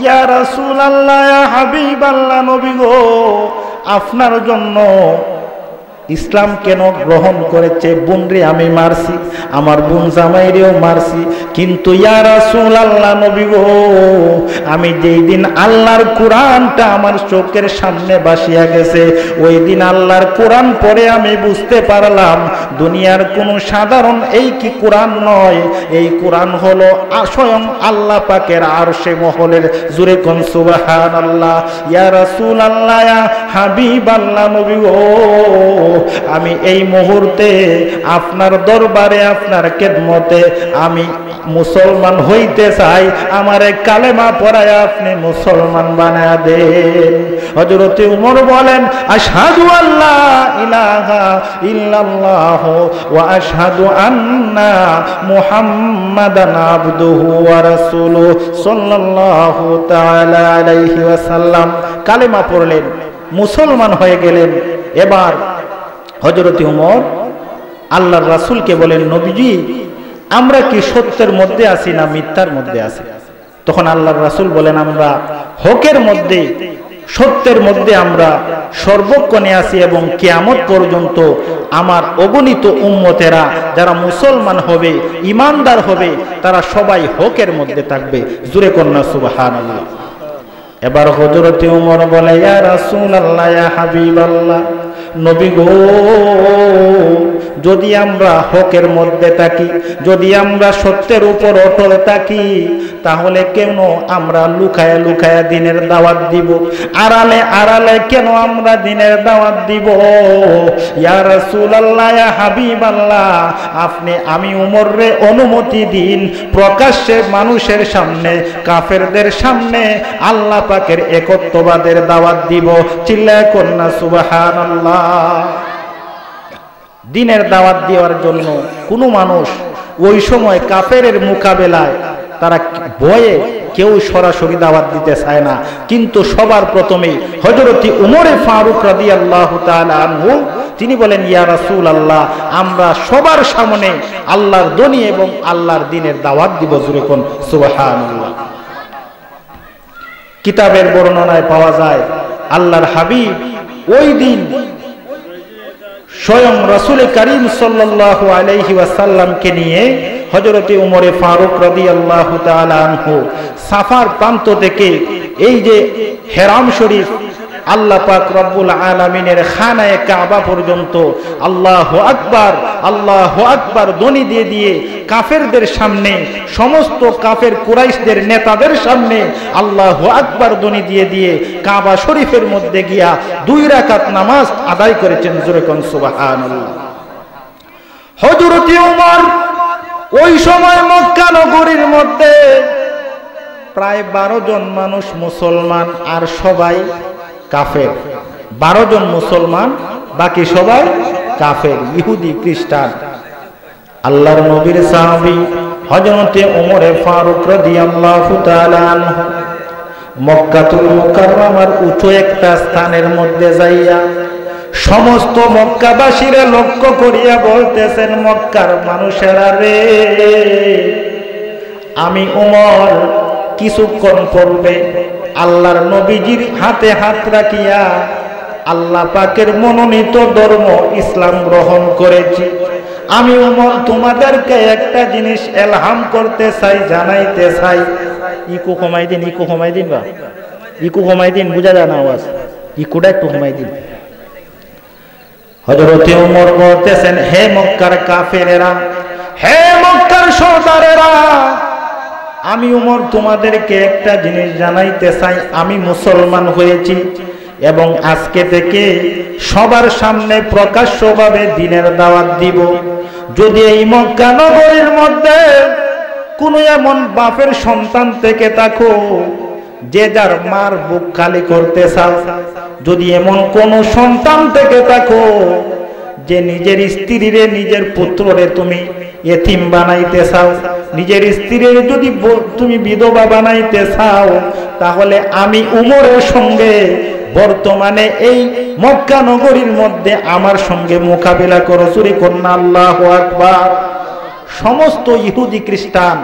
ইয়া রাসূলুল্লাহ, ইয়া হাবিবাল্লাহ, নবী গো, আপনার জন্য ইসলাম কেন গ্রহণ করেছে? বোনরে আমি মারছি, আমার বোন জামাইরেও মারছি, কিন্তু ইয়া রাসূলুল্লাহ নবী গো, আমি যেই দিন আল্লাহর কোরআনটা আমার চোখের সামনে ভাসিয়া গেছে, ওই দিন আল্লাহর কোরআন পড়ে আমি বুঝতে পারলাম দুনিয়ার কোনো সাধারণ এই কি কোরআন নয়, এই কোরআন হলো স্বয়ং আল্লাহ পাকের আরশে মহলের। জোরে কোন সুবহানাল্লাহ। ইয়া রাসূলুল্লাহ, ইয়া হাবিবাল্লাহ নবী গো, আমি এই মুহূর্তে আপনার দরবারে, আপনার খেদমতে আমি মুসলমান হইতে চাই, আমারে কালেমা পড়ায় আপনি মুসলমান বানায়া দেন। হযরত ওমর বলেন, আশহাদু আল্লা ইলাহা ইল্লাল্লাহ ওয়া আশহাদু আন্না মুহাম্মাদান আবদুহু ওয়া রাসূলুহু সাল্লাল্লাহু তাআলা আলাইহি ওয়াসাল্লাম। কালেমা পড়লেন, মুসলমান হয়ে গেলেন। এবার হযরত ওমর আল্লাহর রাসূলকে বলেন, নবীজি আমরা কি সত্যের মধ্যে আছি না মিথ্যার মধ্যে আছি? তখন আল্লাহর রাসূল বলেন, আমরা হকের মধ্যে, সত্যের মধ্যে আমরা সর্বক্ষণে আছি, এবং কিয়ামত পর্যন্ত আমার অগণিত উম্মতেরা যারা মুসলমান হবে, ঈমানদার হবে, তারা সবাই হকের মধ্যে থাকবে। জোরে কন্যা সুবহানাল্লাহ। এবার হযরত ওমর বলে, ইয়া রাসূলুল্লাহ, ইয়া হাবিবাল্লাহ নবী গো, যদি আমরা হকের মধ্যে থাকি, যদি আমরা সত্যের উপর অটল থাকি, তাহলে কেন আমরা লুকায়া লুকায়া দিনের দাওয়াত দিব? আড়ালে আড়ালে কেন আমরা দিনের দাওয়াত দিব? ইয়া রাসূলুল্লাহ, ইয়া হাবিবাল্লাহ, আপনি আমি উমরে অনুমতি দিন, প্রকাশ্যে মানুষের সামনে, কাফেরদের সামনে আল্লাহ পাকের একত্ববাদের দাওয়াত দিব। চিল্লায় কন্যা সুবহানাল্লাহ। দিনের দাওয়াত দেওয়ার জন্য কোনো মানুষ ওই সময় কাফেরের মোকাবেলায় তারা ভয়ে কেউ সরাসরি দাওয়াত দিতে চায় না, কিন্তু সবার প্রথমে হযরত উমরে ফারুক রাদিয়াল্লাহু তাআলা আনহু তিনি বলেন, ইয়া রাসূলুল্লাহ, আমরা সবার সামনে আল্লাহর দনি এবং আল্লাহর দ্বীনের দাওয়াত দিব। জোরে কোন সুবহানাল্লাহ। কিতাবের বর্ণনায় পাওয়া যায় আল্লাহর হাবিব ওই দিন স্বয়ং রাসূল করিম সাল্লাল্লাহু আলাইহি ওয়াসাল্লামকে নিয়ে হযরতে উমরে ফারুক রাদিয়াল্লাহু তাআলা আনহু সাফার প্রান্ত থেকে এই যে হেরাম শরীফ, আল্লাহ পাক রব্বুল আলামিনের খানায়ে কাবা পর্যন্ত আল্লাহু আকবার, আল্লাহু আকবার ধ্বনি দিয়ে দিয়ে কাফেরদের সামনে, সমস্ত কাফের কুরাইশদের নেতাদের সামনে আল্লাহু আকবার ধ্বনি দিয়ে দিয়ে কাবা শরীফের মধ্যে গিয়া 2 রাকাত নামাজ আদায় করেছেন। জোরে কোন সুবহানাল্লাহ। হযরত ওমর ওই সময় মক্কা নগরীর মধ্যে প্রায় 12 জন মানুষ মুসলমান, আর সবাই কাফের। 12 জন মুসলমান, বাকি সবাই কাফের, ইহুদি খ্রিস্টান। আল্লাহর নবীর সাহাবী হযরতে ওমরে ফারুক রাদিয়াল্লাহু তাআলা আনহু মক্কাতুল মুকাররমার উঁচু একটা স্থানের মধ্যে যাইয়া সমস্ত মক্কাবাসীরা লক্ষ্য করিয়া বলতেছেন, মক্কার মানুষেরা রে, আমি ওমর কিছুক্ষণ পূর্বে আল্লাহর নবীজির হাতে হাত রাখিয়া আল্লাহ পাকের মনোনীত ধর্ম ইসলাম গ্রহণ করেছি। আমি ওমর তোমাদেরকে একটা জিনিস এলহাম করতে চাই, জানাইতে চাই। ইকো কমাই দিন, ইকো কমাই দিন, বা ইকো কমাই দিন, বুঝা যায় না আওয়াজ, ইকোটা একটু কমাই দিন। হযরতে ওমর বলতেছেন, হে মক্কার কাফেরেরা, হে মক্কার সর্দারেরা, আমি ওমর তোমাদেরকে একটা জিনিস জানাইতে চাই। আমি মুসলমান হয়েছি এবং আজকে থেকে সবার সামনে প্রকাশ্যভাবে দ্বীনের দাওয়াত দিব। যদি এই মক্কা নগরীর মধ্যে কোনো এমন বাপের সন্তান থেকে থাকো যে যার মার বুক খালি করতে চাও, যদি এমন কোন সন্তান থেকে থাকো যে নিজের স্ত্রীরে, নিজের পুত্ররে তুমি এতিম বানাইতে চাও, নিজের স্ত্রীর যদি তুমি বিধবা বানাইতে চাও, তাহলে আমি উমরের সঙ্গে বর্তমানে এই মক্কা নগরীর মধ্যে আমার সঙ্গে মোকাবিলা করো। চুরি কন্যা আল্লাহু আকবার। সমস্ত ইহুদি খ্রিস্টান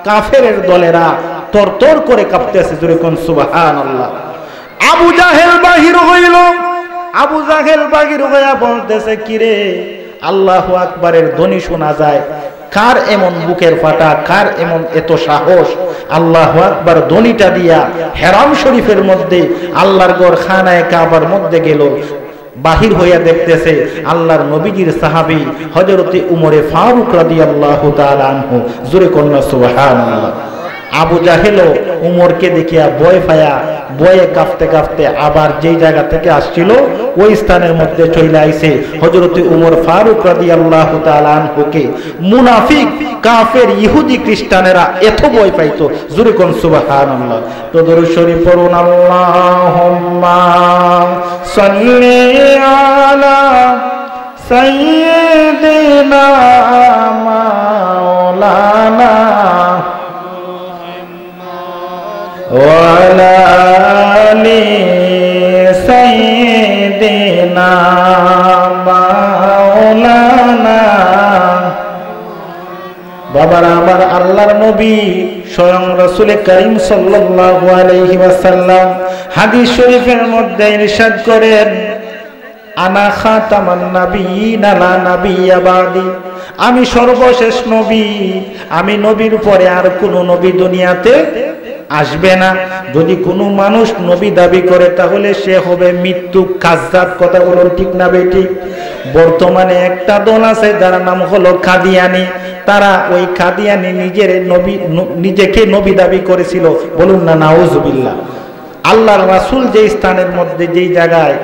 কাফেরের দলেরা তরতর করে কাঁপতেছে। চুরি কোন সুবহানাল্লাহ। আবু জাহেল বাহির হইল, আবু জাহেল বাগির হইয়া বলতেছে, কিরে আল্লাহু আকবারের ধ্বনি শোনা যায়, কার এমন বুকের ফাটা, কার এমন এত সাহস আল্লাহু আকবার ধ্বনিটা দিয়া হেরাম শরীফের মধ্যে আল্লাহর ঘর খানায়ে কাবার মধ্যে গেল। বাহির হইয়া দেখতেছে আল্লাহর নবীজির সাহাবী হযরতে উমরে ফারুক রাদিয়াল্লাহু তাআলা আনহু। জোরে কন্যা সুবহানাল্লাহ। আবু জাহেল উমরকে দেখিয়া ভয় পায়া বয়ে কাঁপতে কাঁপতে আবার যেই জায়গা থেকে আসছিল ওই স্থানের মধ্যে চলে আইছে। হযরতে উমর ফারুক রাদিয়াল্লাহু তাআলা আনহুকে মুনাফিক কাফের ইহুদি খ্রিস্টানেরা এত ভয় পাইতো। জোরে কোন সুবহানাল্লাহ। তো দরুদ শরীফ পড়ুন, আল্লাহুম্মা সাল্লি আলা সাইয়্যিদিনা মাওলানা ওয়ালা আলি সাইয়্যিদিনা মাওলানা। বাবারা আমার, আল্লাহর নবী স্বয়ং রাসূল করিম সাল্লাল্লাহু আলাইহি ওয়াসাল্লাম হাদিস শরীফের মধ্যে ইরশাদ করেন, আনা খাতামান নাবিয়িনা লা নাবিয়্যা বাদি, আমি সর্বশেষ নবী, আমি নবীর পরে আর কোন নবী দুনিয়াতে আসবে না। যদি কোনো মানুষ নবী দাবি করে তাহলে সে হবে মৃত্যু কাজ্জাব। কথা বলুন ঠিক না বেঠিক? বর্তমানে একটা দল আছে যার নাম হলো কাদিয়ানি। তারা ওই কাদিয়ানি নিজেকে নবী দাবি করেছিল। বলুন না নাউজুবিল্লাহ। আল্লাহর রাসূল যেই স্থানের মধ্যে যেই জায়গায়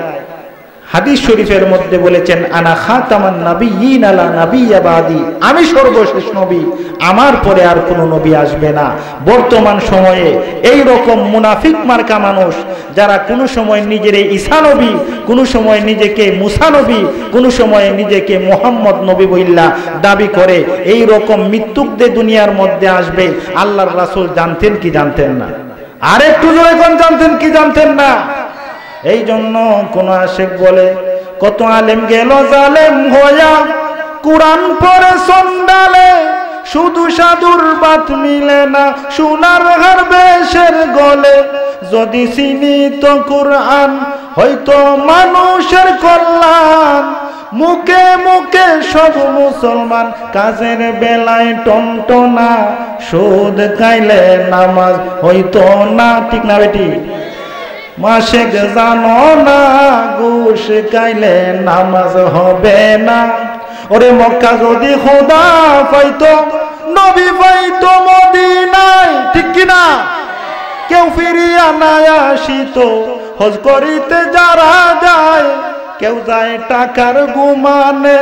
হাদিস শরীফের মধ্যে বলেছেন, আনা খাতামান নাবিয়্যিনা লা নাবিয়্যা বাদি, আমি সর্বশেষ নবী, আমার পরে আর কোনো নবী আসবে না। বর্তমান সময়ে এই রকম মুনাফিক মার্কা মানুষ যারা কোনো সময় নিজের ঈসা নবী, কোনো সময় নিজেকে মুসা নবী, কোনো সময় নিজেকে মুহাম্মদ নবী বইল্লা দাবি করে, এই রকম মৃত্যুকদের দুনিয়ার মধ্যে আসবে। আল্লাহর রাসূল জানতেন কি জানতেন না? আর একটু জোরে কোন জানতেন কি জানতেন না? এই জন্য কোন আশিক বলে, কত আলেম গেল জালেম হইয়া, কুরআন পড়ে সন্ডালে, শুধু সাধুর বাত মিলে না সোনার হার বেশের গলে। যদি চিনি তো কুরআন হয়তো মানুষের কল্যাণ, মুখে মুখে সব মুসলমান, কাজের বেলায় টনটনা, সুদ খাইলে নামাজ হইতো না। ঠিক না বেটি? মাসেক জানো না, ঘুষ খাইলে নামাজ হবে না। ওরে মক্কা যদি খোদা পাইতো, নবী পাইতো মদিনায়। ঠিক কিনা? কেউ ফিরিয়া না আসিত হজ করিতে যারা যায়, কেউ যায় টাকার গুমানে,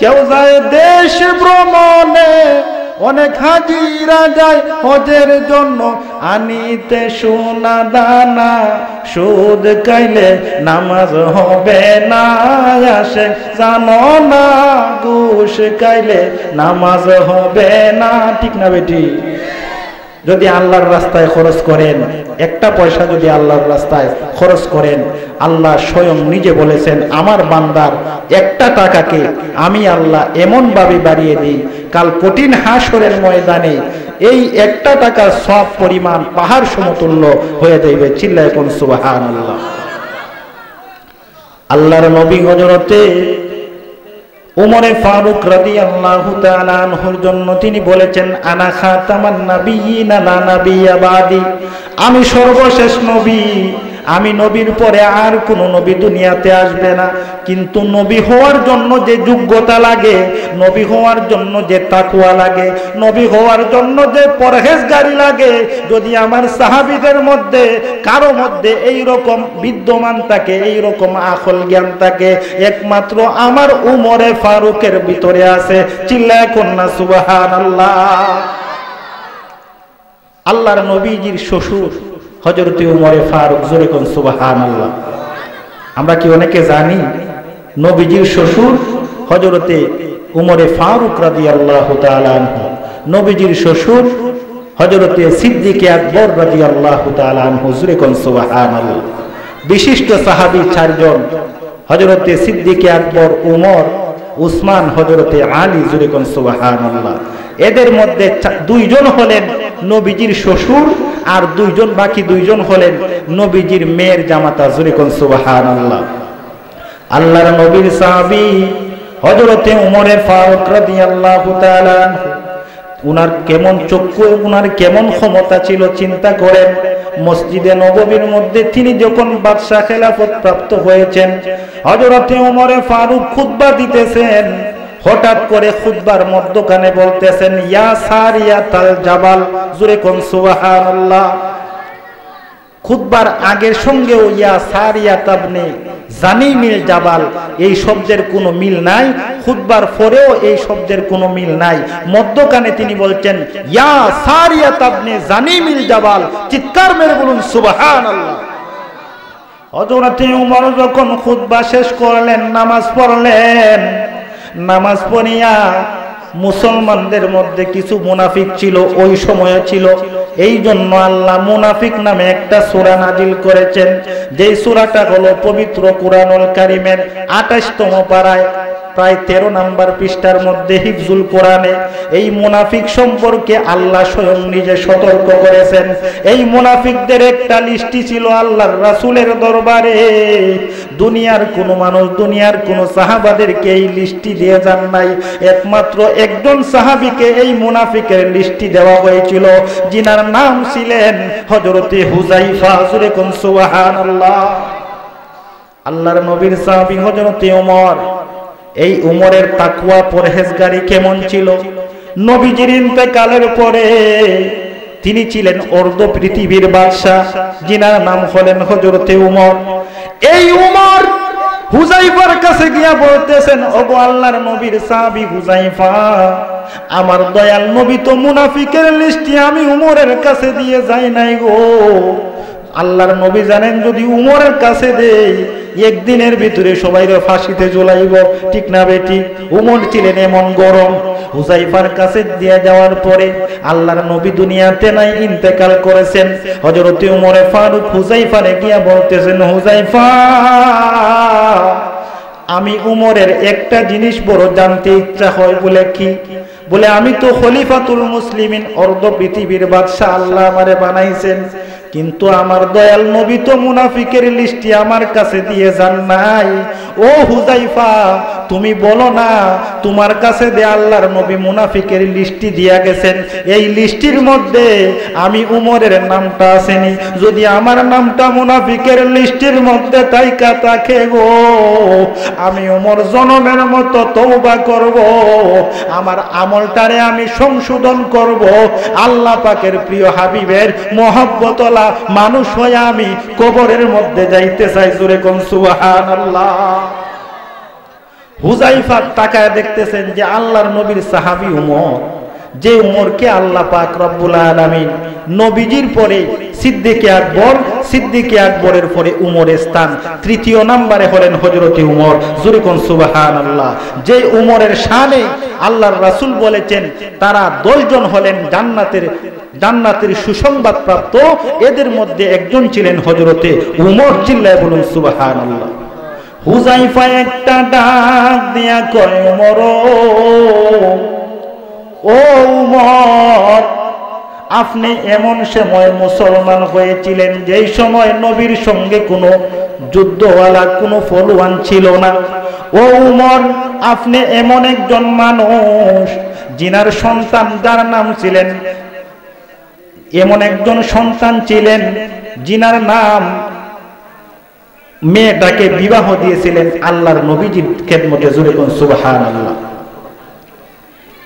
কেউ যায় দেশ ভ্রমণে। অনেক হাজিরা যায় হজের জন্য আনিতে সোনা দানা, সুদ খাইলে নামাজ হবে না। আসে জানো না, ঘুষ খাইলে নামাজ হবে না। ঠিক না বেটি? যদি আল্লাহর রাস্তায় খরচ করেন, একটা পয়সা যদি আল্লাহর রাস্তায় খরচ করেন, আল্লাহ স্বয়ং নিজে বলেছেন, আমার বান্দার একটা টাকাকে আমি আল্লাহ এমন ভাবে বাড়িয়ে দিই, কাল কঠিন হাসরের ময়দানে এই একটা টাকার সব পরিমাণ পাহাড় সমতুল্য হয়ে যাইবে। চিল্লায় কোন সুবহানাল্লাহ। আল্লাহর নবী হযরতে উমরে ফারুক রাদিয়াল্লাহু তাআলা আনহুর জন্য তিনি বলেছেন, আনা খাতামান নাবিয়িনা লা নাবিয়্যা বাদি, আমি সর্বশেষ নবী, আমি নবীর পরে আর কোন নবী দুনিয়াতে আসবে না। কিন্তু নবী হওয়ার জন্য যে যোগ্যতা লাগে, নবী হওয়ার জন্য যে তাকওয়া লাগে, নবী হওয়ার জন্য যে পরহেজগারি লাগে, যদি আমার সাহাবীদের মধ্যে কারো মধ্যে এই রকম বিদ্যমান থাকে, এই রকম আকল জ্ঞান থাকে, একমাত্র আমার উমরে ফারুকের ভিতরে আছে। চিল্লায় কন্যা সুবহানাল্লাহ। আল্লাহর নবীজির শ্বশুর হযরতে উমরে ফারুক। জোরে কোন সুবহানাল্লাহ। আমরা কি অনেকে জানি নবীজির শ্বশুর হযরতে উমরে ফারুক রাদিয়াল্লাহু তাআলা আনহু, নবীজির শ্বশুর হযরতে সিদ্দিকে আকবর রাদিয়াল্লাহু তাআলা আনহু। জোরে কোন সুবহানাল্লাহ। বিশিষ্ট সাহাবী চারজন, হযরতে সিদ্দিকে আকবর, উমর, উসমান, হযরতে আলী। জোরে কোন সুবহানাল্লাহ। এদের মধ্যে দুইজন হলেন নবীজির শ্বশুর, আর বাকি দুইজন হলেন নবীজির মেয়ের জামাতা। জোরে কোন সুবহানাল্লাহ। আল্লাহর নবীর সাহাবী হযরতে উমরে ফারুক রাদিয়াল্লাহু তাআলা উনার কেমন চক্ষু, উনার কেমন ক্ষমতা ছিল চিন্তা করেন। মসজিদে নববীর মধ্যে তিনি যখন বাদশা খেলাফত প্রাপ্ত হয়েছেন, হযরতে উমরে ফারুক খুতবা দিতেছেন, হঠাৎ করে খুতবার মধ্যখানে বলতেছেন ইয়া সারিয়াতাল জাবাল, জোরে কোন সুবহানাল্লাহ। খুতবার আগের সঙ্গেও ইয়া সারিয়াতাবনে জানিমিল জাবাল এই শব্দের কোনো মিল নাই, খুতবার পরেও এই শব্দের কোনো মিল নাই। মধ্যখানে তিনি বলছেন ইয়া সারিয়াতাবনে জানিমিল জাবাল, চিৎকার মেরে বলুন সুবহানাল্লাহ। হযরতে উমর যখন খুতবা শেষ করলেন, নামাজ পড়লেন, নামাজ পড়িয়া মুসলমানদের মধ্যে কিছু মুনাফিক ছিল, ওই সময়ে ছিল, এই জন্য আল্লাহ মুনাফিক নামে একটা সূরা নাজিল করেছেন, যেই সূরাটা হলো পবিত্র কুরআনুল কারীমের 28তম পারায় প্রায় 13 নম্বর পৃষ্ঠার মধ্যে হিফজুল কোরআনে এই মুনাফিক সম্পর্কে আল্লাহ স্বয়ং নিজে সতর্ক করেছেন। এই মুনাফিকদের একটা লিস্টি ছিল আল্লাহর রাসূলের দরবারে। দুনিয়ার কোন মানুষ, দুনিয়ার কোন সাহাবাদেরকে এই লিস্টি দিয়ে যান নাই, একমাত্র একজন সাহাবীকে এই মুনাফিকের লিস্টি দেওয়া হয়েছিল, যিনার নাম ছিলেন হযরতে হুযায়ফা, জোরে কোন সুবহানাল্লাহ। আল্লাহর নবীর সাহাবী হযরতে ওমর, এই উমরের তাকওয়া পরহেজগারি কেমন ছিল? নবীজির ইন্তেকালের পরে তিনি ছিলেন অর্ধ পৃথিবীর বাদশা, যিনার নাম হলেন হযরতে উমর। এই উমর হুযায়ফার কাছে গিয়া বলতেছেন, ওগো আল্লাহর নবীর সাহাবী হুযায়ফা, আমার দয়াল নবী তো মুনাফিকের লিস্টি আমি উমরের কাছে দিয়ে যাই নাই গো। আল্লাহর নবী জানেন যদি উমরের কাছে দেই একদিনের ভিতরে সবাইরে ফাঁসিতে ঝুলাইব, ঠিক না বেটি? উমর ছিলেন এমন গরম। হুযায়ফার কাছে দিয়ে যাওয়ার পরে আল্লাহর নবী দুনিয়াতে নাই, ইন্তেকাল করেছেন। হযরতে উমরে ফারুক হুযায়ফারে গিয়া বলতেছেন, হুযায়ফা, আমি উমরের একটা জিনিস বড় জানতে ইচ্ছা হয়। বলে কি? বলে আমি তো খলিফাতুল মুসলিমিন, অর্ধ পৃথিবীর বাদশা আল্লাহ আমারে বানাইছেন, কিন্তু আমার দয়াল নবী তো মুনাফিকের লিস্টি আমার কাছে দিয়ে যান নাই। ও হুযায়ফা, তুমি বলো না তোমার কাছে দে আল্লাহর নবী মুনাফিকের লিস্টি দিয়া গেছেন, এই লিস্টির মধ্যে আমি উমরের নামটা আসেনি। যদি আমার নামটা মুনাফিকের লিস্টির মধ্যে তাইকা থাকে গো, আমি উমর জনমের মতো তওবা করব, আমার আমলটারে আমি সংশোধন করব, আল্লাহ পাকের প্রিয় হাবিবের মহব্বতলা মানুষ হয়ে আমি কবরের মধ্যে যাইতে চাই। জোরে কোন সুবহানাল্লাহ। হুযায়ফা তাকায় দেখতেছেন যে আল্লাহর নবীর সাহাবী উমর, যে উমরকে আল্লাহ পাক রব্বুল আলামিন নবীজির পরে সিদ্দিকে আকবর, সিদ্দিকে আকবরের পরে উমরের স্থান তৃতীয় নম্বরে হলেন হযরতে উমর। জোরে কোন সুবহানাল্লাহ। যে উমরের শানে আল্লাহর রাসূল বলেছেন তারা 10 জন হলেন জান্নাতের সুসংবাদ প্রাপ্ত, এদের মধ্যে একজন ছিলেন হযরতে উমর। চিল্লায় বলুন সুবহানাল্লাহ। হুযায়ফা একটা ডাক দিয়া কয়, উমর, ও উমর, আপনি এমন সময় মুসলমান হয়েছিলেন যেই সময় নবীর সঙ্গে কোনো যুদ্ধওয়ালা কোনো ফলোয়ান ছিল না। ও উমর, আপনি এমন একজন মানুষ যিনার সন্তান, যার নাম ছিলেন, এমন একজন সন্তান ছিলেন যিনার নাম, মেয়েটাকে বিবাহ দিয়েছিলেন আল্লাহর নবীজির খেদমতে। জোরে কোন সুবহানাল্লাহ।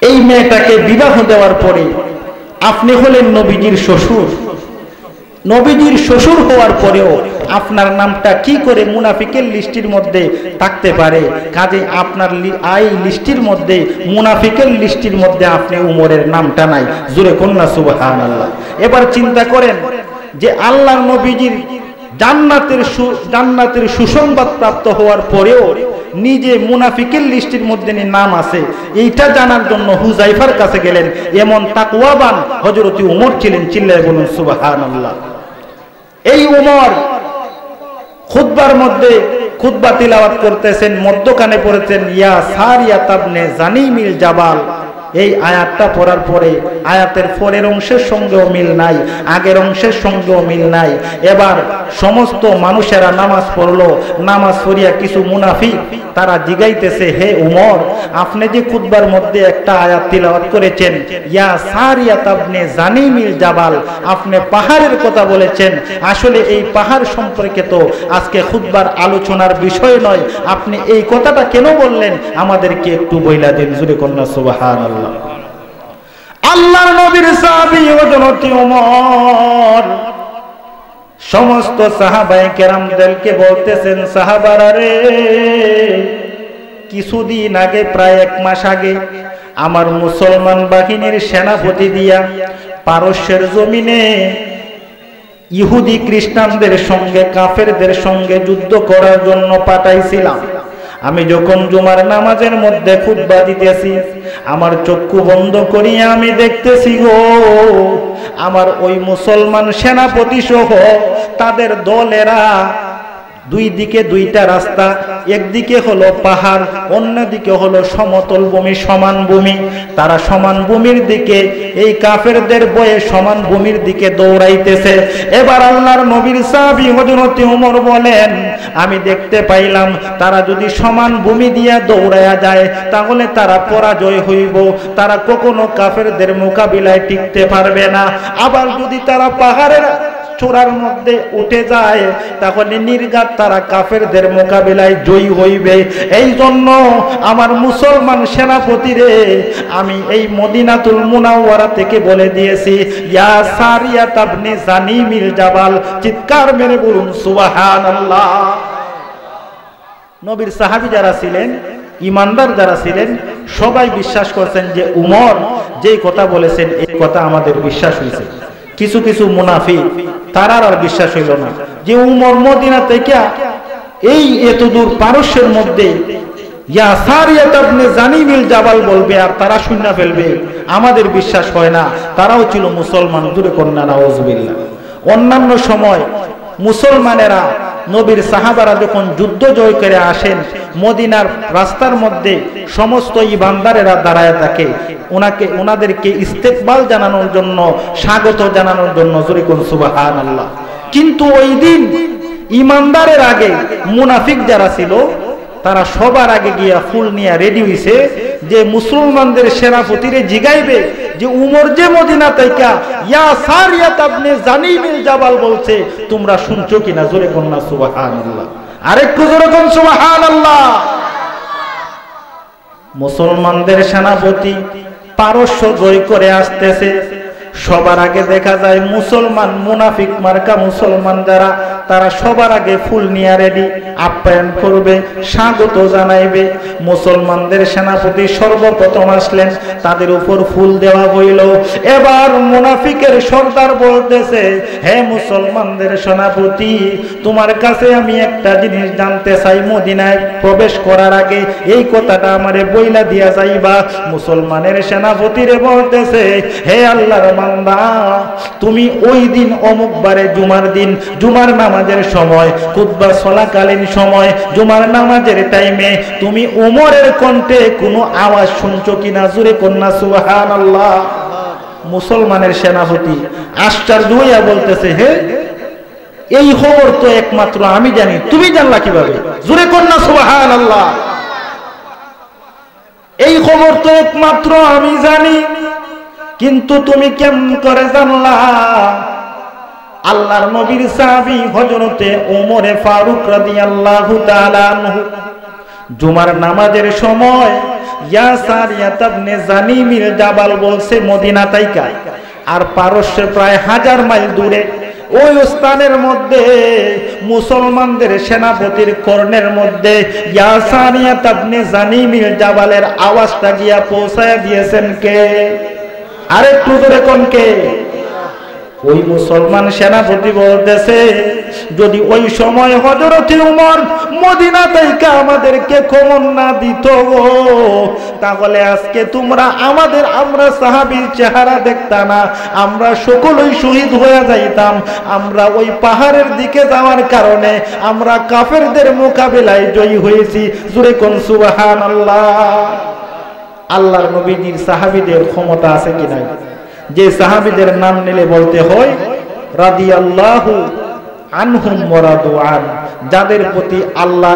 এই মেয়েটাকে বিবাহ দেওয়ার পরে আপনি হলেন নবীজির শ্বশুর। নবীজির শ্বশুর হওয়ার পরেও আপনার নামটা কি করে মুনাফিকের লিস্টির মধ্যে থাকতে পারে? কাজে আপনার এই লিস্টির মধ্যে, মুনাফিকের লিস্টির মধ্যে আপনি উমরের নামটা নাই। জোরে কন্যা সুবহানাল্লাহ। এবার চিন্তা করেন যে আল্লাহর নবীজির জান্নাতের সুসংবাদ প্রাপ্ত হওয়ার পরেও নিজে মুনাফিকের লিস্টের মধ্যে নাম আছে, এইটা জানার জন্য হুযায়ফার কাছে গেলেন। এমন তাকওয়াবান হযরতে উমর ছিলেন। চিল্লায় বলুন সুবহানাল্লাহ। এই উমর খুতবার মধ্যে খুতবা তিলাওয়াত করতেছেন, মধ্যখানে পড়েছেন ইয়া সারিয়াতাবনে জানিমিল জাবাল, এই আয়াতটা পড়ার পরে আয়াতের পরের অংশের সঙ্গেও মিল নাই, আগের অংশের সঙ্গেও মিল নাই। এবার সমস্ত মানুষেরা নামাজ পড়লো, নামাজ পড়িয়া কিছু মুনাফিক তারা জিগাইতেছে, হে উমর, আপনি যে খুতবার মধ্যে একটা আয়াত তিলাওয়াত করেছেন, ইয়া সারিয়াত ইবনে জানিমিল জাবাল, আপনি পাহাড়ের কথা বলেছেন, আসলে এই পাহাড় সম্পর্কে তো আজকে খুতবার আলোচনার বিষয় নয়, আপনি এই কথাটা কেন বললেন আমাদেরকে একটু বইলা দিন। জোরে কন্যা সুবহানাল্লাহ। আল্লাহর নবীর সাহাবী হযরত ওমর সমস্ত সাহাবায়ে কেরামদেরকে বলতেছেন, সাহাবারা রে, কিছুদিন আগে, প্রায় 1 মাস আগে, আমার মুসলমান বাহিনীর সেনাপতি দিয়া পারস্যের জমিনে ইহুদি খ্রিস্টানদের সঙ্গে, কাফেরদের সঙ্গে যুদ্ধ করার জন্য পাঠাইছিলাম। আমি যখন জুমার নামাজের মধ্যে খুতবা দিতেছি, আমার চক্ষু বন্ধ করিয়া আমি দেখতেছি গো, আমার ওই মুসলমান সেনাপতি সহ তাদের দলেরা দুই দিকে দুইটা রাস্তা, একদিকে হলো পাহাড়, অন্যদিকে হলো সমতল ভূমি, সমান ভূমি। তারা সমান ভূমির দিকে, এই কাফেরদের বয়ে সমান ভূমির দিকে দৌড়াইতেছে। এবার আল্লাহর নবীর সাহাবী হযরত ওমর বলেন, আমি দেখতে পাইলাম তারা যদি সমান ভূমি দিয়া দৌড়ায়া যায় তাহলে তারা পরাজয় হইব, তারা কখনো কাফেরদের মোকাবিলায় টিকতে পারবে না। আবার যদি তারা পাহাড়ের চূড়ার মধ্যে উঠে যায় তাহলে নির্ঘাত তারা কাফেরদের মোকাবিলায় জয়ী হইবে। এই জন্য আমার মুসলমান সেনাপতিরে আমি এই মদিনাতুল মুনাওয়ারা থেকে বলে দিয়েছি, ইয়া সারিয়াত ইবনে জানিমিল জাবাল, চিৎকার মেরে বলুন সুবহানাল্লাহ। নবীর সাহাবী যারা ছিলেন, ইমানদার যারা ছিলেন, সবাই বিশ্বাস করছেন যে উমর যেই কথা বলেছেন এই কথা আমাদের বিশ্বাস হয়েছে। কিছু কিছু মুনাফিক তারা আর বিশ্বাস হইল না যে উমর মদিনা থেকে এই এতদূর পারস্যের মধ্যে ইয়া সারিয়াত ইবনে জানিমিল জাবাল বলবে আর তারা শুনে ফেলবে, আমাদের বিশ্বাস হয় না। তারাও ছিল মুসলমান। দূরে কন্যা নাউজুবিল্লাহ। অন্যান্য সময় মুসলমানেরা, নবীর সাহাবারা যখন যুদ্ধ জয় করে আসেন, মদিনার রাস্তার মধ্যে সমস্ত ইমানদারেরা দাঁড়ায় থাকে ওনাদেরকে ইস্তেকবাল জানানোর জন্য, স্বাগত জানানোর জন্য। জোরে কোন সুবহানাল্লাহ। কিন্তু ওই দিন ইমানদারের আগে মুনাফিক যারা ছিল তারা সবার আগে গিয়া ফুল নিয়ে রেডি হইছে যে মুসলমানদের সেনাপতিরে জিগাইবে যে উমর যে মদিনা থেকে ইয়া সারিয়াত ইবনে জানিমিল জাবাল বলছে, তোমরা শুনছো কিনা? জোরে কোন না সুবহানাল্লাহ। আরেকটু জোরে কোন সুবহানাল্লাহ। মুসলমানদের সেনাপতি পারস্য জয় করে আসতেছে, সবার আগে দেখা যায় মুসলমান মুনাফিক মার্কা মুসলমান যারা, তারা সবার আগে ফুল নিয়ে রেডি, আপ্যায়ন করবে, স্বাগত জানাইবে। মুসলমানদের সেনাপতি সর্বপ্রথম আসলেন, তাদের উপর ফুল দেওয়া হইল। এবার মুনাফিকের সর্দার বলতেছে, হে মুসলমানদের সেনাপতি, তোমার কাছে আমি একটা জিনিস জানতে চাই, মদিনায় প্রবেশ করার আগে এই কথাটা আমারে বইলা দিয়া যাইবা। মুসলমানের সেনাপতিরে বলতেছে, হে আল্লাহর বান্দা, তুমি ওই দিন অমুক বারে জুমার দিন, জুমার নামাজের সময়, খুতবা চলাকালীন সময়, জুমার নামাজের টাইমে তুমি উমরের কণ্ঠে কোনো আওয়াজ শুনছো কিনা? জোরে কন্যা সুবহানাল্লাহ। মুসলমানের সেনাপতি আশ্চর্য হইয়া বলতেছে, হে, এই খবর তো একমাত্র আমি জানি, তুমি জানলা কিভাবে? জোরে কন্যা সুবহানাল্লাহ। এই খবর তো একমাত্র আমি জানি, কিন্তু তুমি কেমন করে জানলা? আল্লাহর নবীর সাহাবী হযরতে ওমরে ফারুক রাদিয়াল্লাহু তাআলা আনহু জুমার নামাজের সময় ইয়া সারিয়াত ইবনে জানিমিল জাবাল বলছে মদিনা তাইকা, আর পারস্যে প্রায় 1000 মাইল দূরে ওই স্থানের মধ্যে মুসলমানদের সেনাপতির কর্ণের মধ্যে ইয়া সারিয়াত ইবনে জানিমিল জাবালের আওয়াজটা গিয়া পৌঁছায় দিয়েছেন কে? আরেকটু ধরে কোন কে? ওই মুসলমান সেনাপতি বলতেছে, যদি ওই সময় হযরত ওমর মদিনা থেকে আমাদেরকে খবর না দিত তাহলে আজকে তোমরা আমরা সাহাবীর চেহারা দেখতাম না, আমরা সকলেই শহীদ হয়ে যাইতাম। আমরা ওই পাহাড়ের দিকে যাওয়ার কারণে আমরা কাফেরদের মোকাবিলায় জয়ী হয়েছি। জোরে কোন সুবহানাল্লাহ। আল্লাহর নবীজির সাহাবীদের ক্ষমতা আছে কি নাই? যে সাহাবীদের নাম নিলে বলতে হয় রাদিয়াল্লাহু আনহুম ওয়া রাদু আন, যাদের প্রতি আল্লাহ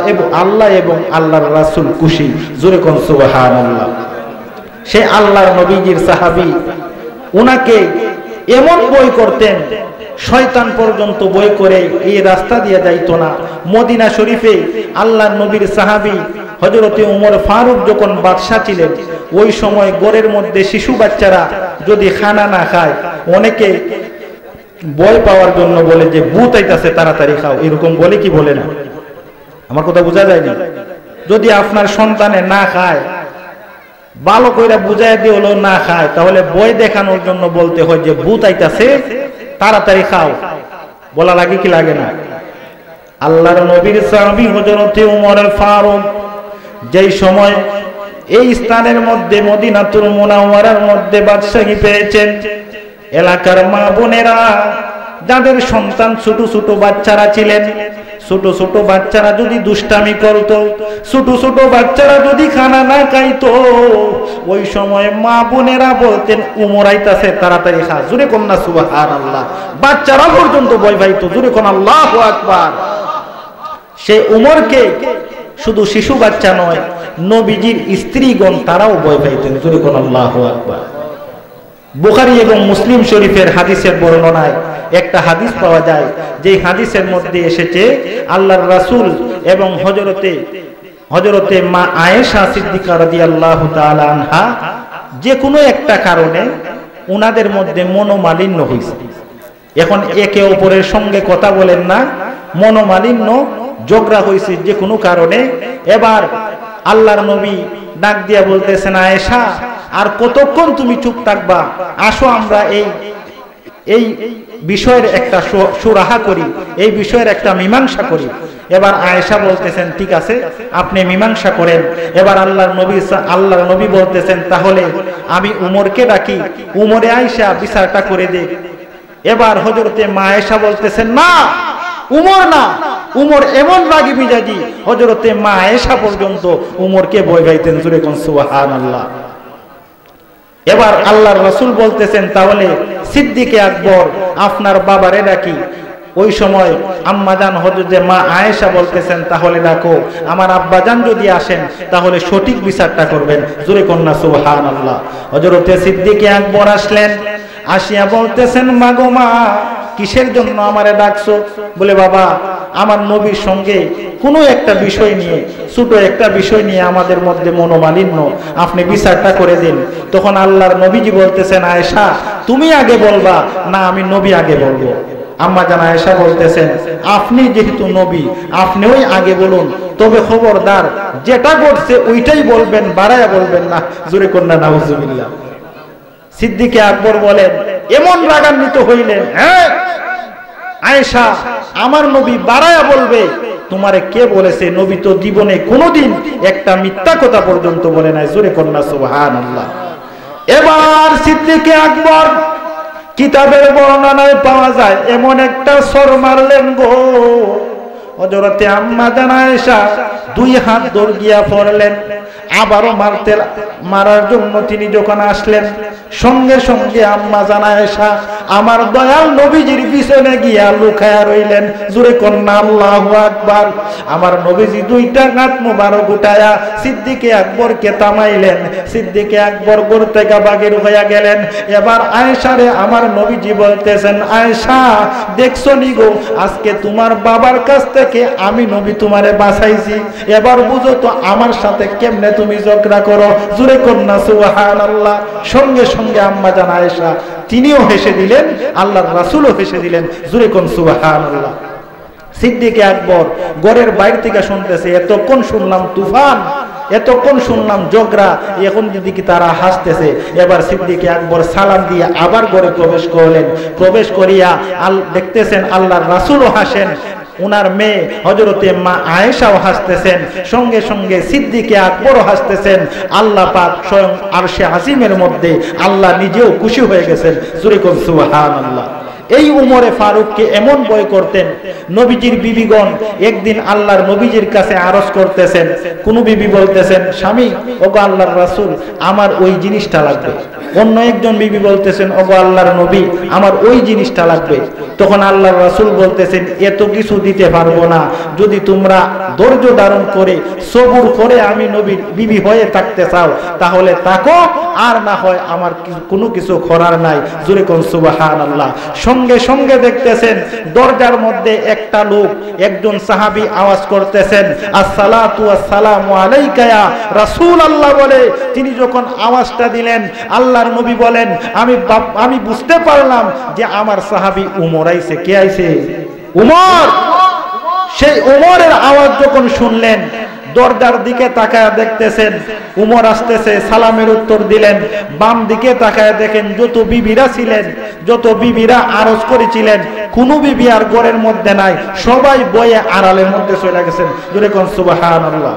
এবং আল্লাহর রাসূল খুশি। জোরে কোন সুবহানাল্লাহ। সে আল্লাহর নবীজির সাহাবী, উনাকে এমন বই করতেন শয়তান পর্যন্ত বই করে এই রাস্তা দিয়ে যাইতো না। মদিনা শরীফে আল্লাহর নবীর সাহাবী হযরতে উমর ফারুক যখন বাদশা ছিলেন, ওই সময় ঘরের মধ্যে শিশু বাচ্চারা যদি খানা না খায়, অনেকে ভয় পাওয়ার জন্য বলে যে ভূত আইতাছে তাড়াতাড়ি খাও, এরকম বলে কি বলে না? আমার কথা বোঝা যায়নি? যদি আপনার সন্তানে না খায়, ভালো করে বুঝাই দিয়ে হলো না খায়, তাহলে ভয় দেখানোর জন্য বলতে হয় যে ভূত আইতাছে তাড়াতাড়ি খাও, বলা লাগে কি লাগে না? আল্লাহর নবীর সাহাবী হযরতে উমর ফারুক যেই সময় এই স্থানের মধ্যে মদিনাতুল মুনাওয়ারার মধ্যে বাদশাহী পেয়েছেন, এলাকার মা বোনেরা যাদের সন্তান ছোট ছোট বাচ্চারা ছিলেন, ছোট ছোট বাচ্চারা যদি দুষ্টামি করত, ছোট ছোট বাচ্চারা যদি খানা না খাইতো, ওই সময় মা বোনেরা বলতেন উমর আইতাছে তাড়াতাড়ি খা। জোরে কোন না সুবহানাল্লাহ। বাচ্চারা পর্যন্ত ভয় পাইতো। জোরে কোন আল্লাহু আকবার। সে উমরকে শুধু শিশু বাচ্চা নয়, নবীজির স্ত্রীগণ তারাও ভয় পাইতেন। জোরে কোন আল্লাহু আকবার। বুখারী এবং মুসলিম শরীফের হাদিসের বর্ণনায় একটা হাদিস পাওয়া যায়, যে হাদিসের মধ্যে এসেছে আল্লাহর রাসূল এবং হযরতে মা আয়েশা সিদ্দিকা রাদিয়াল্লাহু তাআলা আনহা যে কোনো একটা কারণে ওনাদের মধ্যে মনোমালিন্য হয়েছে। এখন একে অপরের সঙ্গে কথা বলেন না, মনোমালিন্য ঝগড়া হয়েছে যে কোনো কারণে। এবার আল্লাহর নবী ডাক দিয়া বলতেছেন, আয়েশা আর কতক্ষণ তুমি চুপ থাকবা? আসো আমরা এই বিষয়ের একটা সুরাহা করি, এই বিষয়ের একটা মীমাংসা করি। এবার আয়েশা বলতেছেন ঠিক আছে, আপনি মীমাংসা করেন। এবার আল্লাহর নবী বলতেছেন তাহলে আমি উমরকে ডাকি, উমরে আয়েশা বিচারটা করে দে। এবার হযরতে মা আয়েশা বলতেছেন না, উমর না, উমর এমন রাগী মিজাজি হযরতে মা আয়েশা পর্যন্ত উমরকে ভয় পাইতেন। জোরে কোন সুবহানাল্লাহ। এবার আল্লাহর রাসূল বলতেছেন তাহলে সিদ্দিকে আকবর আপনার বাবারে ডাকি। ওই সময় আম্মাজান হযরতে মা আয়েশা বলতেছেন তাহলে ডাকো, আমার আব্বাজান যদি আসেন তাহলে সঠিক বিচারটা করবেন। জোরে কোন না সুবহানাল্লাহ। হযরতে সিদ্দিকে আকবর আসলেন, আসিয়া বলতেছেন মা গো মা, কিসের জন্য আমারে ডাকছো? বলে বাবা, আমার নবীর সঙ্গে কোনো একটা বিষয় নিয়ে, ছোট একটা বিষয় নিয়ে আমাদের মধ্যে মনোমালিন্য, আপনি বিচারটা করে দিন। তখন আল্লাহর নবীজি বলতেছেন আয়েশা তুমি আগে বলবা না আমি নবী আগে বলবো? আম্মা জান আয়েশা বলতেছেন আপনি যেহেতু নবী আপনিও আগে বলুন, তবে খবরদার যেটা ঘটছে ওইটাই বলবেন, বাড়ায়া বলবেন না। জোরে কন্যা নাউজুবিল্লাহ। সিদ্দিকে আকবর বলেন, এমন রাগান্বিত হইলেন, হ্যাঁ আয়েশা আমার নবী বাড়ায়া বলবে? তোমারে কে বলেছে? নবী তো জীবনে কোনোদিন একটা মিথ্যা কথা পর্যন্ত বলে নাই। জোরে কন্যা সুবহানাল্লাহ। এবার সিদ্দিকে আকবর কিতাবের বর্ণনায় পাওয়া যায় এমন একটা সর মারলেন গো, হযরতে আম্মা জান আয়েশা দুই হাত দৌড় গিয়া পড়লেন। আবারও মারার জন্য তিনি যখন আসলেন, সঙ্গে সঙ্গে আম্মা জান আয়েশা আমার দয়াল নবীজির পিছনে গিয়া লুকায়া রইলেন। জোরে কন্যা আল্লাহু আকবার। আমার নবীজি দুইটা হাত মোবারক উঠায়া সিদ্দিকে আকবরকে থামাইলেন। সিদ্দিকে আকবর ঘর থেকে বাগের হইয়া গেলেন। এবার আয়েশারে আমার নবীজি বলতেছেন, আয়েশা দেখছো নি গো, আজকে তোমার বাবার কাছ থেকে আমি নবী তোমারে বাঁচাইছি, এবার বুঝো তো আমার সাথে কেমনে তুমি ঝগড়া করো। জোরে কন্যা সুবহানাল্লাহ। সঙ্গে সঙ্গে আম্মা জান আয়েশা তিনিও হেসে দিলেন, আল্লাহর রাসূলও হেসে দিলেন। জোরে কোন সুবহানাল্লাহ। সিদ্দিকে আকবর ঘরের বাইরে থেকে শুনতেছে, এতক্ষণ শুনলাম তুফান, এতক্ষণ শুনলাম ঝগড়া, এখন যদি কি তারা হাসতেছে। এবার সিদ্দিকে আকবর সালাম দিয়ে আবার ঘরে প্রবেশ করলেন। প্রবেশ করিয়া দেখতেছেন আল্লাহর রাসূলও হাসেন, উনার মেয়ে হযরতে মা আয়েশাও হাসতেছেন, সঙ্গে সঙ্গে সিদ্দিকে আকবরও হাসতেছেন। আল্লাহ পাক স্বয়ং আরশে আজিমের মধ্যে আল্লাহ নিজেও খুশি হয়ে গেছেন। জোরে কোন সুবহানাল্লাহ। এই উমরে ফারুককে এমন ভয় করতেন, নবীজির বিবিগণ একদিন আল্লাহর নবীজির কাছে আরজ করতেছেন, কোন বিবি বলতেছেন, স্বামী ওগো আল্লাহর রাসূল আমার ওই জিনিসটা লাগবে, অন্য একজন বিবি বলতেছেন, ওগো আল্লাহর নবী আমার ওই জিনিসটা লাগবে। তখন আল্লাহর রাসূল বলতেছেন, এত কিছু দিতে পারবো না, যদি তোমরা ধৈর্য ধারণ করে সবুর করে আমি নবীর বিবি হয়ে থাকতে চাও তাহলে তাকো, আর না হয় আমার কোনো কিছু করার নাই। জোরে কোন সুবহানাল্লাহ। সঙ্গে সঙ্গে দেখতেছেন দরজার মধ্যে একটা লোক, একজন সাহাবী আওয়াজ করতেছেন, আসসালাতু ওয়াসসালামু আলাইকা ইয়া রাসূলুল্লাহ বলে তিনি যখন আওয়াজটা দিলেন, আল্লাহর নবী বলেন, আমি বুঝতে পারলাম যে আমার সাহাবী উমর আইছে। কে আইছে? উমর। সেই উমরের আওয়াজ যখন শুনলেন, দরজার দিকে তাকায় দেখতেছেন উমর আসতেছে, সালামের উত্তর দিলেন। বাম দিকে তাকায় দেখেন যত বিবিরা ছিলেন, যত বিবিরা আরজ করেছিলেন, কোনো বিবি আর ঘরের মধ্যে নাই, সবাই বয়ে আড়ালের মধ্যে চলে গেছেন। জোরে কোন সুবহানাল্লাহ।